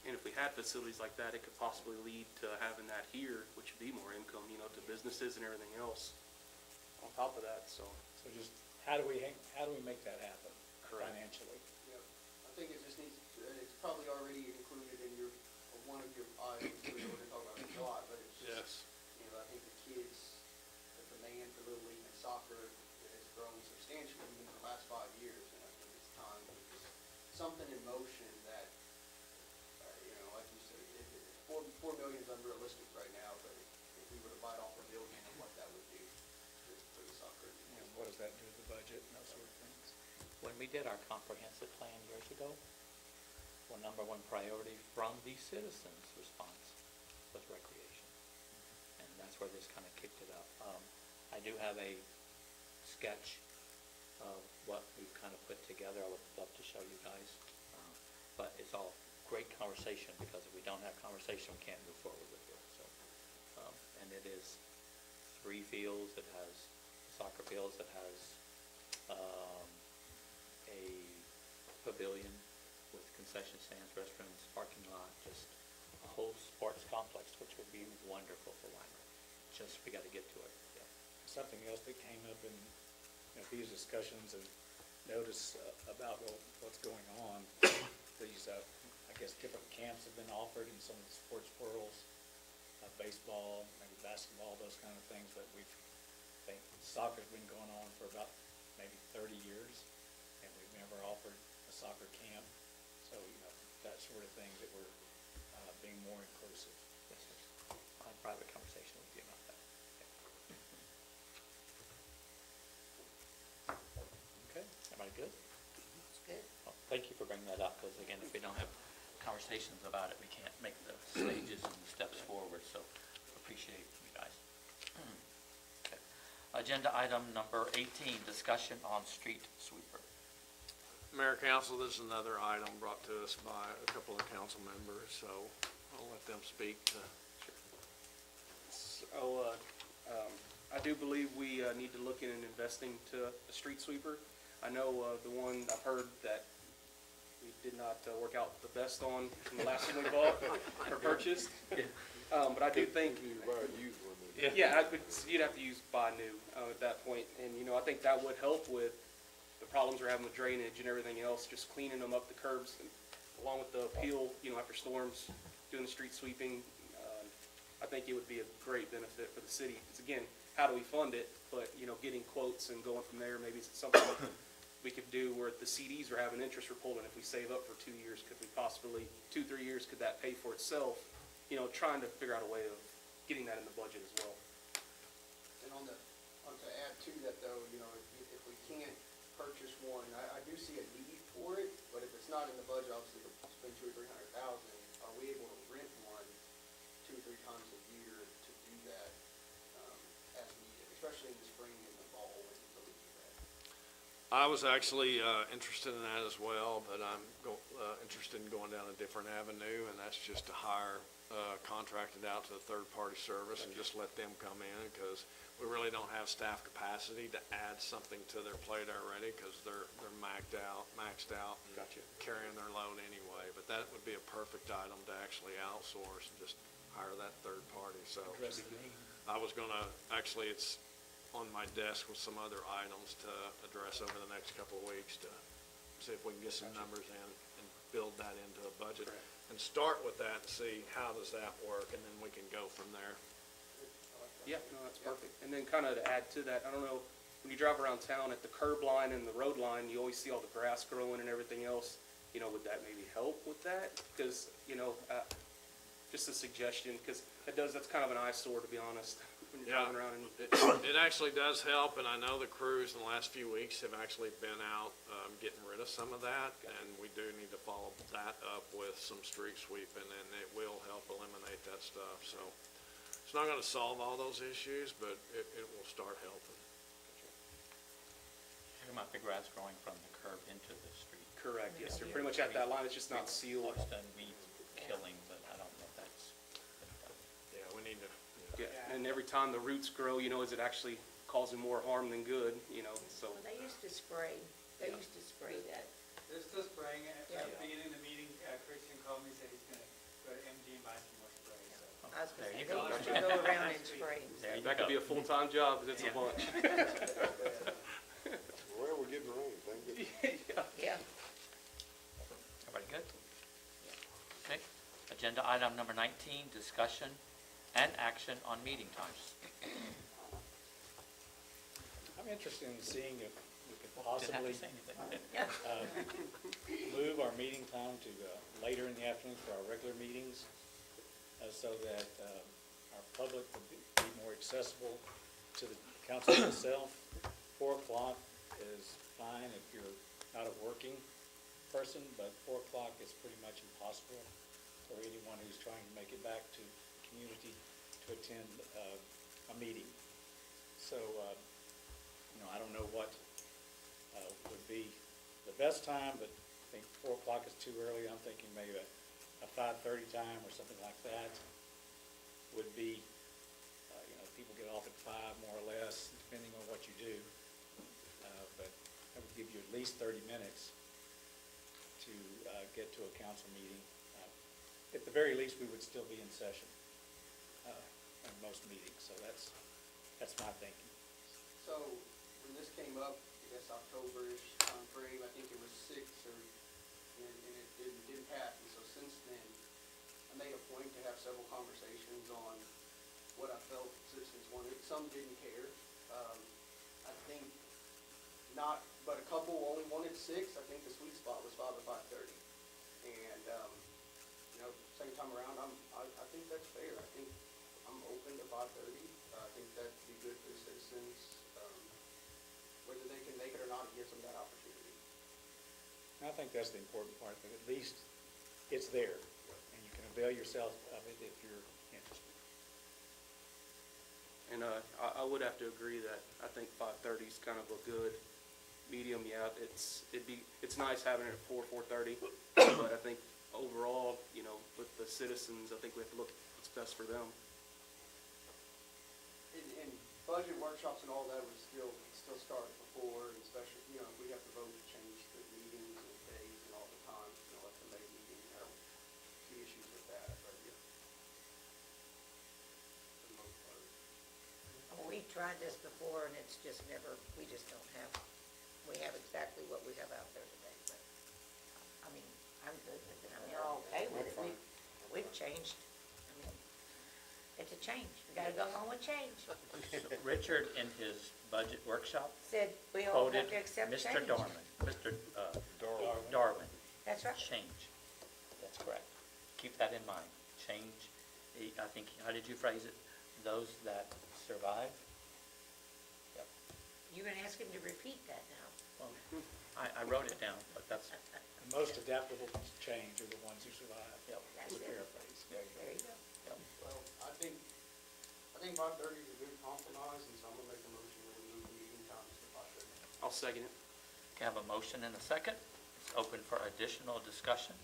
And if we had facilities like that, it could possibly lead to having that here, which would be more income, to businesses and everything else on top of that, so. So just, how do we make that happen Correct. financially? Yep. I think it just needs, it's probably already included in one of your items, we're going to talk about it a lot, but it's just, Yes. I think the kids, the demand for Little League and soccer has grown substantially in the last 5 years, and I think it's time to just something in motion that, like you said, $4 million is unrealistic right now, but if we were to bite off $1 billion, and what that would do for the soccer. And what does that do to the budget and those sort of things? when we did our comprehensive plan years ago, our number one priority from the citizens' response was recreation. And that's where this kind of kicked it up. I do have a sketch of what we've kind of put together. I would love to show you guys. But it's all great conversation, because if we don't have conversation, we can't move forward with it. So, and it is 3 fields. It has soccer fields. It has a pavilion with concession stands, restrooms, parking lot, just a whole sports complex, which would be wonderful for Weimar. Just, we got to get to it. Yeah. Something else that came up in these discussions, and notice about what's going on. These, I guess, different camps have been offered in some of the sports worlds, baseball, maybe basketball, those kind of things. But I think soccer's been going on for about maybe 30 years, and we've never offered a soccer camp. So, that sort of thing, that we're being more inclusive. Yes, sir. I'll have a private conversation with you about that. Okay. Everybody good? That's good. Well, thank you for bringing that up, because again, if we don't have conversations about it, we can't make the stages and the steps forward, so appreciate you guys. Okay. Agenda item number 18, discussion on street sweeper. Mayor, Council, this is another item brought to us by a couple of council members, so I'll let them speak to. So, I do believe we need to look in investing to a street sweeper. I know the one I've heard that we did not work out the best on in the last one we bought or purchased. But I do think, You need to buy a used one. then. yeah, you'd have to buy new at that point. And, I think that would help with the problems we're having with drainage and everything else, just cleaning them up, the curbs, and along with the peel, after storms, doing the street sweeping. I think it would be a great benefit for the city. Because again, how do we fund it? But, getting quotes and going from there, maybe it's something, we could do where the CDs are having interest we're pulling. If we save up for 2 years, could we possibly, 2-3 years, could that pay for itself? You know, trying to figure out a way of getting that in the budget as well. And to add to that though, you know, if we can't purchase one, I do see a need for it, but if it's not in the budget, obviously to spend $200,000 or $300,000, are we able to rent one 2 or 3 times a year to do that, as needed, especially in the spring and the fall when the leaves are red? I was actually interested in that as well, but I'm interested in going down a different avenue, and that's just to hire contracted out to a third-party service and just let them come in, because we really don't have staff capacity to add something to their plate already, because they're maxed out and Gotcha. carrying their load anyway. But that would be a perfect item to actually outsource and just hire that third party, so. Address the need. I was gonna, actually, it's on my desk with some other items to address over the next couple of weeks to see if we can get some numbers in and build that into a budget. Correct. And start with that and see how does that work, and then we can go from there. Yeah, no, that's perfect. And then kind of to add to that, I don't know, when you drive around town at the curb line and the road line, you always see all the grass growing and everything else. You know, would that maybe help with that? Because, you know, just a suggestion, because that's kind of an eyesore, to be honest, when you're Yeah. driving around and. It actually does help, and I know the crews in the last few weeks have actually been out getting rid of some of that, and we do need to follow that up with some street sweeping, and it will help eliminate that stuff. So it's not gonna solve all those issues, but it will start helping. Talking about the grass growing from the curb into the street. Correct, yes, sir. Pretty much at that line, it's just not sealed. It's done weed killing, but I don't know if that's been done. Yeah, we need to, Yeah, and every time the roots grow, you know, is it actually causing more harm than good, you know, so. Well, they used to spray that. They're still spraying it. Yeah. At the beginning of the meeting, Christian called me, said he's gonna go to MG and buy some more spray, so. I was There gonna say, you they go. used to go around and spray. There you That could go. be a full-time job, because it's a Yeah. bunch. Well, we're getting rain, thank you. Yeah. Everybody good? Okay. Agenda item number 19, discussion and action on meeting times. I'm interested in seeing if we could Didn't have possibly to say anything. move our meeting time to later in the afternoon for our regular meetings, so that our public would be more accessible to the council itself. 4 o'clock is fine if you're not a working person, but 4 o'clock is pretty much impossible for anyone who's trying to make it back to the community to attend a meeting. So, I don't know what would be the best time, but I think 4 o'clock is too early. I'm thinking maybe a 5:30 time or something like that would be, people get off at 5 more or less, depending on what you do. But that would give you at least 30 minutes to get to a council meeting. At the very least, we would still be in session in most meetings, so that's my thinking. So, when this came up, I guess October-ish timeframe, I think it was 6 and it didn't pass. And so since then, I made a point to have several conversations on what I felt citizens wanted. Some didn't care. I think not, but a couple only wanted 6. I think the sweet spot was 5 to 5:30. And, same time around, I think that's fair. I think I'm open to 5:30. I think that'd be good for the citizens. Whether they can make it or not, it gives them that opportunity. And I think that's the important part, that at least it's there, and you can avail yourself of it if you're interested. And I would have to agree that I think 5:30 is kind of a good medium. Yeah, it's nice having it at 4:30, but I think overall, with the citizens, I think we have to look what's best for them. And budget workshops and all that would still start before, and especially, if we have to vote to change the meetings and days and all the times, at the May meeting, I don't see issues with that, but yeah. For the most part. We tried this before and it's just never, we just don't have, we have exactly what we have out there today, but, I'm good with it. They're okay with it. We've changed. It's a change. We gotta go along with change. Richard, in his budget workshop, Said we all quoted have to accept change. Mr. Dorman. Mr. Darwin. That's right. Change. That's correct. Keep that in mind. Change, I think, how did you phrase it? Those that survive? Yep. You're gonna ask him to repeat that now. Well, I wrote it down, but that's, The most adaptable to change are the ones who survive. yep. That's it. Paraphrase. There you There you go. go. Well, I think 5:30 is a good compromise, and so I'm gonna make a motion that we move the meeting times to 5:30. I'll second it. Okay, I have a motion and a second. It's open for additional discussion.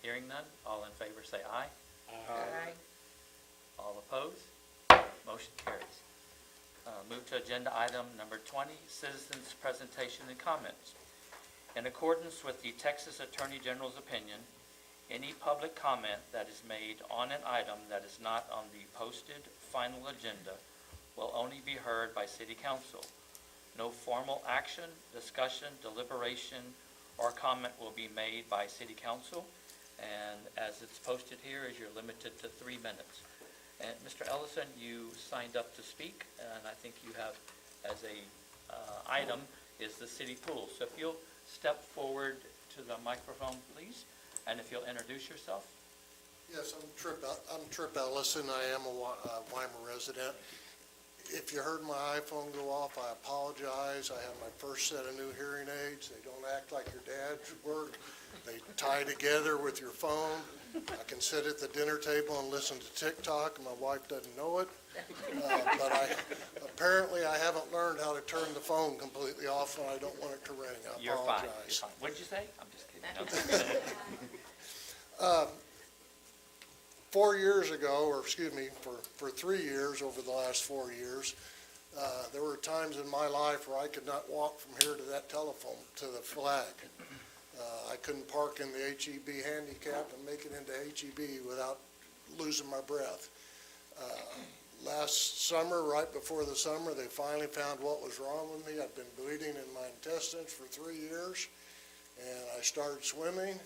Hearing none, all in favor say aye. Aye. All opposed? Motion carries. Move to agenda item number 20, citizens' presentation and comments. In accordance with the Texas Attorney General's opinion, any public comment that is made on an item that is not on the posted final agenda will only be heard by City Council. No formal action, discussion, deliberation, or comment will be made by City Council. And as it's posted here, is you're limited to 3 minutes. And Mr. Ellison, you signed up to speak, and I think you have, as a item, is the city pool. So if you'll step forward to the microphone, please, and if you'll introduce yourself. Yes, I'm Trip Ellison. I am a Weimar resident. If you heard my iPhone go off, I apologize. I have my first set of new hearing aids. They don't act like your dad's work. They tie together with your phone. I can sit at the dinner table and listen to TikTok, and my wife doesn't know it. But apparently I haven't learned how to turn the phone completely off when I don't want it to ring. I You're fine. You're apologize. fine. What did you say? I'm just kidding. No. 4 years ago, or excuse me, for 3 years, over the last 4 years, there were times in my life where I could not walk from here to that telephone, to the flag. I couldn't park in the HEB handicap and make it into HEB without losing my breath. Last summer, right before the summer, they finally found what was wrong with me. I'd been bleeding in my intestines for 3 years, and I started swimming.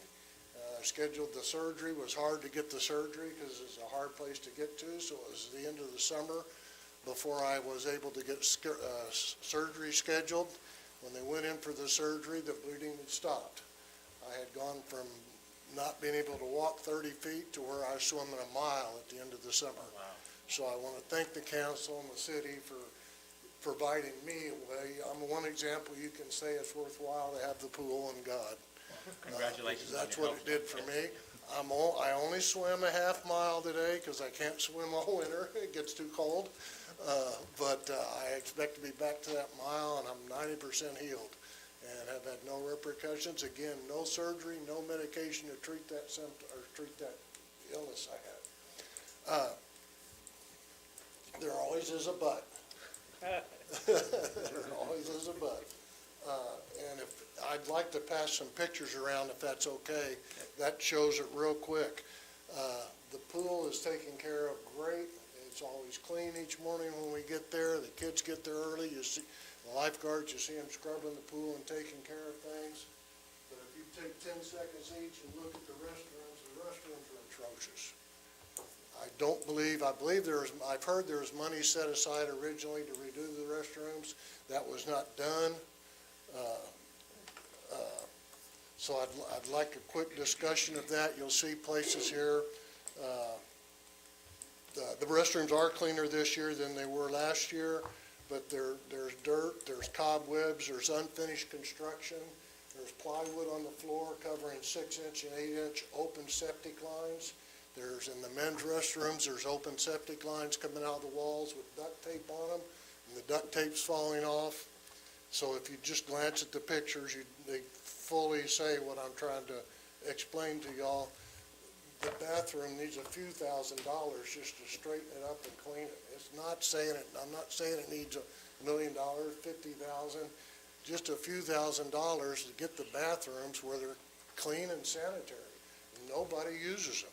Scheduled the surgery. It was hard to get the surgery because it's a hard place to get to, so it was the end of the summer before I was able to get surgery scheduled. When they went in for the surgery, the bleeding had stopped. I had gone from not being able to walk 30 feet to where I was swimming a mile at the end of the summer. Wow. So I want to thank the council and the city for providing me a way. I'm one example you can say it's worthwhile to have the pool and God. Congratulations on That's your what health. it did for me. I only swim a half mile today because I can't swim all winter. It gets too cold. But I expect to be back to that mile, and I'm 90% healed and have had no repercussions. Again, no surgery, no medication to treat that symptom or treat that illness I had. There always is a but. There always is a but. And if I'd like to pass some pictures around if that's okay. That shows it real quick. The pool is taken care of great. It's always clean each morning when we get there. The kids get there early. You see the lifeguards, you see them scrubbing the pool and taking care of things. But if you take 10 seconds each and look at the restrooms are atrocious. I believe I've heard there was money set aside originally to redo the restrooms. That was not done. So I'd like a quick discussion of that. You'll see places here. The restrooms are cleaner this year than they were last year, but there's dirt, there's cobwebs, there's unfinished construction, there's plywood on the floor covering 6-inch and 8-inch open septic lines. There's, in the men's restrooms, there's open septic lines coming out of the walls with duct tape on them, and the duct tape's falling off. So if you just glance at the pictures, they fully say what I'm trying to explain to y'all. The bathroom needs a few $1,000s just to straighten it up and clean it. I'm not saying it needs $1 million, $50,000, just a few $1,000s to get the bathrooms where they're clean and sanitary. Nobody uses them.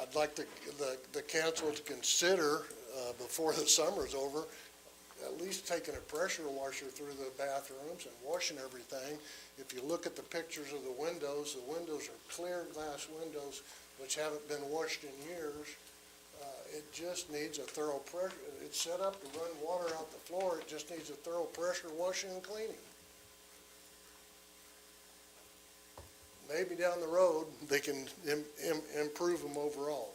I'd like the council to consider, before the summer's over, at least taking a pressure washer through the bathrooms and washing everything. If you look at the pictures of the windows are clear glass windows which haven't been washed in years. It just needs a thorough pressure, it's set up to run water out the floor, it just needs a thorough pressure washing and cleaning. Maybe down the road, they can improve them overall.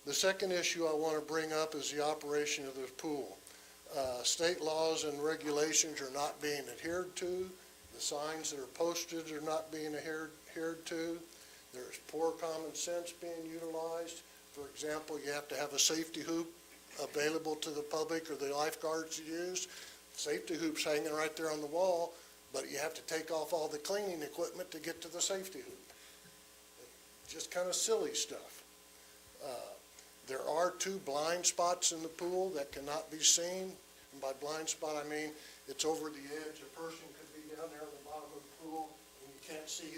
The second issue I want to bring up is the operation of the pool. State laws and regulations are not being adhered to. The signs that are posted are not being adhered to. There's poor common sense being utilized. For example, you have to have a safety hoop available to the public or the lifeguards to use. Safety hoop's hanging right there on the wall, but you have to take off all the cleaning equipment to get to the safety hoop. Just kind of silly stuff. There are 2 blind spots in the pool that cannot be seen. And by blind spot, I mean it's over the edge. A person could be down there at the bottom of the pool, and you can't see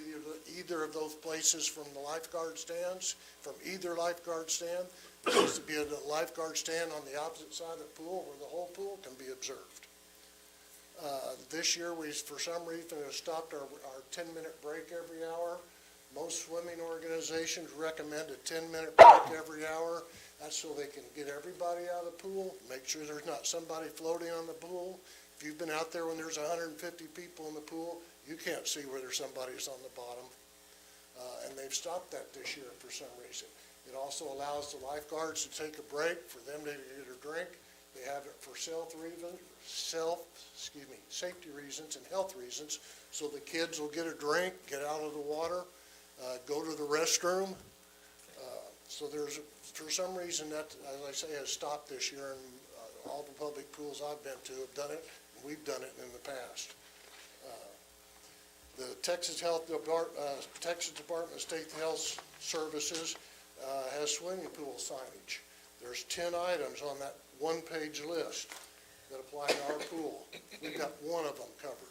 either of those places from the lifeguard stands, from either lifeguard stand. There needs to be a lifeguard stand on the opposite side of the pool where the whole pool can be observed. This year, we, for some reason, have stopped our 10-minute break every hour. Most swimming organizations recommend a 10-minute break every hour. That's so they can get everybody out of the pool, make sure there's not somebody floating on the pool. If you've been out there when there's 150 people in the pool, you can't see whether somebody's on the bottom. And they've stopped that this year for some reason. It also allows the lifeguards to take a break for them to get a drink. They have it for safety reasons and health reasons, so the kids will get a drink, get out of the water, go to the restroom. So there's, for some reason, that, as I say, has stopped this year, and all the public pools I've been to have done it, and we've done it in the past. The Texas Department of State Health Services has swimming pool signage. There's 10 items on that one-page list that apply to our pool. We've got one of them covered.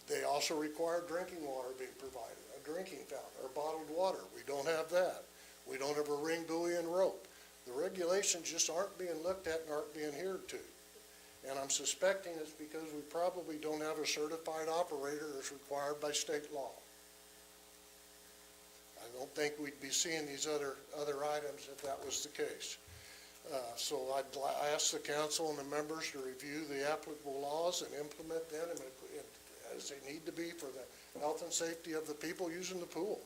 They also require drinking water being provided, a drinking fountain or bottled water. We don't have that. We don't have a ring, buoy, and rope. The regulations just aren't being looked at and aren't being adhered to. And I'm suspecting it's because we probably don't have a certified operator as required by state law. I don't think we'd be seeing these other items if that was the case. So I'd ask the council and the members to review the applicable laws and implement them as they need to be for the health and safety of the people using the pool.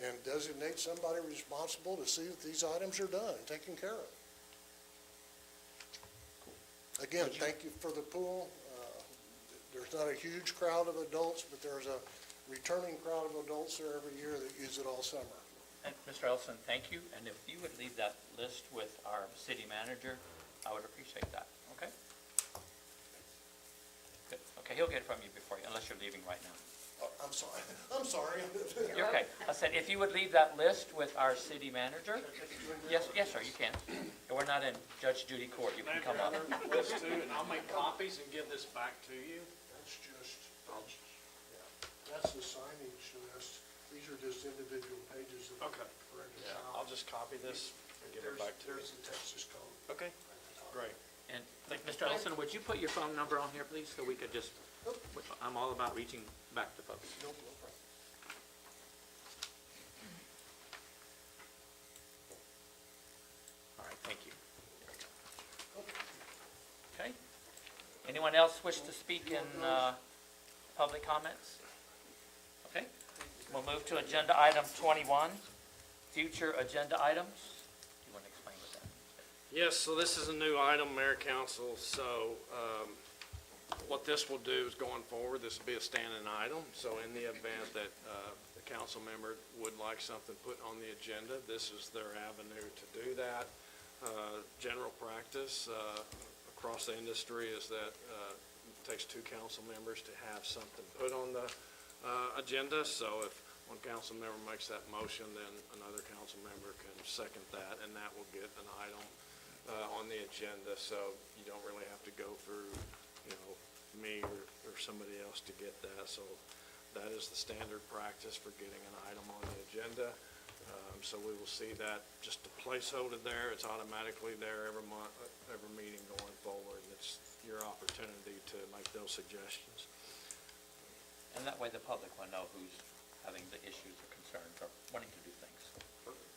And designate somebody responsible to see that these items are done and taken care of. Again, thank you for the pool. There's not a huge crowd of adults, but there's a returning crowd of adults there every year that use it all summer. And Mr. Ellison, thank you, and if you would leave that list with our city manager, I would appreciate that, okay? Good, okay, he'll get it from you before you, unless you're leaving right now. Oh, I'm sorry. You're okay. I said, if you would leave that list with our city manager, yes, sir, you can. We're not in Judge Judy court, you can come up. List too, and I'll make copies and give this back to you. That's just, that's the signage list. These are just individual pages of. Okay. Yeah, I'll just copy this and give it back to you. There's the Texas code. Okay, great. And, Mr. Ellison, would you put your phone number on here, please, so we could just, I'm all about reaching back to folks. No problem. All right, thank you. Okay. Anyone else wish to speak in public comments? Okay. We'll move to agenda item 21, future agenda items. You want to explain what that is? Yes, so this is a new item, Mayor Council, so what this will do is going forward, this will be a standing item, so in the event that the council member would like something put on the agenda, this is their avenue to do that. General practice across the industry is that it takes 2 council members to have something put on the agenda, so if one council member makes that motion, then another council member can second that, and that will get an item on the agenda, so you don't really have to go through, me or somebody else to get that. So that is the standard practice for getting an item on the agenda. So we will see that just a placeholder there. It's automatically there every month, every meeting going forward. It's your opportunity to make those suggestions. And that way the public will know who's having the issues or concerns or wanting to do things.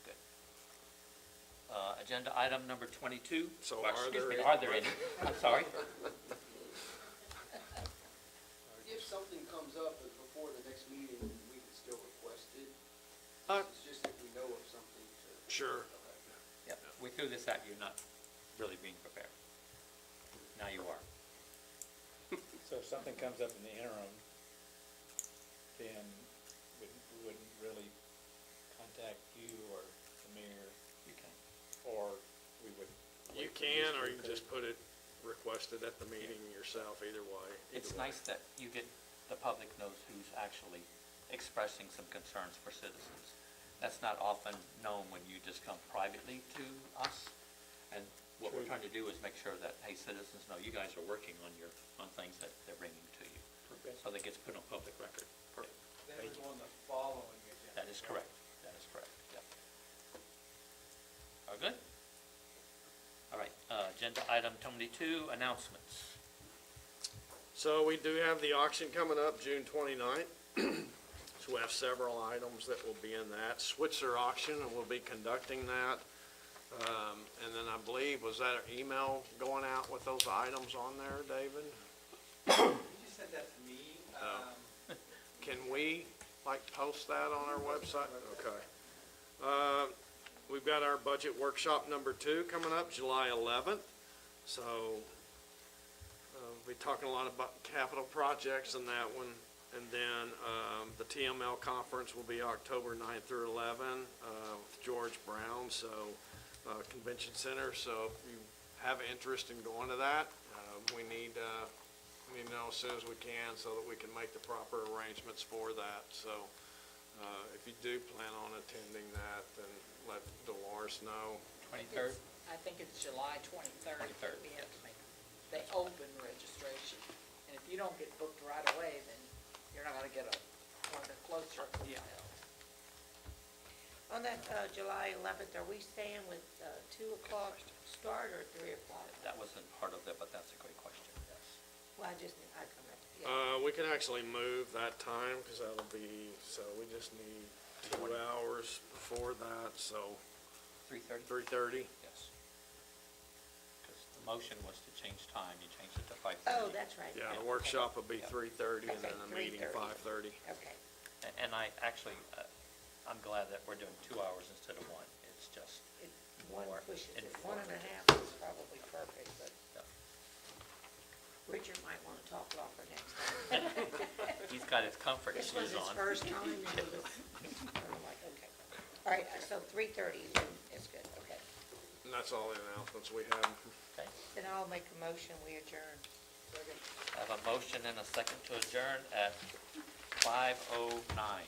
Good. Agenda item number 22. So Well, are excuse there me, any- Are there any? I'm sorry. If something comes up before the next meeting, we can still request it. Uh, It's just if we know of something to. Sure. Okay. Yep, we threw this at you, not really being prepared. Now you are. So if something comes up in the interim, then we wouldn't really contact you or the mayor, You can. or we would. You wait for can, this or to you can occur. just put it requested at the meeting yourself, either way. It's either way. nice that you get, the public knows who's actually expressing some concerns for citizens. That's not often known when you just come privately to us. And what we're trying to do is make sure that, hey, citizens know you guys are working on things that they're bringing to you. Okay. So that gets put on public record. Perfect. That was on the following agenda. That is correct. That is correct, yep. Are good? All right, agenda item 22, announcements. So we do have the auction coming up June 29th. So we have several items that will be in that. Switzer Auction, and we'll be conducting that. And then I believe, was that an email going out with those items on there, David? You just said that to me. Oh. Can we, post that on our website? Okay. We've got our budget workshop number 2 coming up July 11th. So, we'll be talking a lot about capital projects in that one. And then, the TML conference will be October 9th through 11, with George Brown, so, Convention Center. So if you have interest in going to that, we need to know as soon as we can so that we can make the proper arrangements for that. So, if you do plan on attending that, then let Dolores know. 23rd? I think it's July 23rd. 23rd. We have to make, they open registration. And if you don't get booked right away, then you're not gonna get one of the closer hotels. On that, July 11th, are we staying with, 2 o'clock start or 3 o'clock? That wasn't part of it, but that's a great question, yes. Well, I come up, yeah. We can actually move that time, because that'll be, so we just need 2 hours before that, so 3:30? 3:30. Yes. Because the motion was to change time, you changed it to 5:30. Oh, that's right. Yeah, the workshop will be 3:30, and then the Okay, meeting 3:30. 5:30. Okay. And I actually, I'm glad that we're doing 2 hours instead of 1. It's just One more pushes it, informative. 1.5 is probably perfect, but Yeah. Richard might want to talk longer next time. He's got his comfort This was shoes his on. first time, and he was, I'm like, okay. All right, so 3:30 is good, okay. And that's all the announcements we have. Okay. Then I'll make a motion, we adjourn. I have a motion and a second to adjourn at 5:09.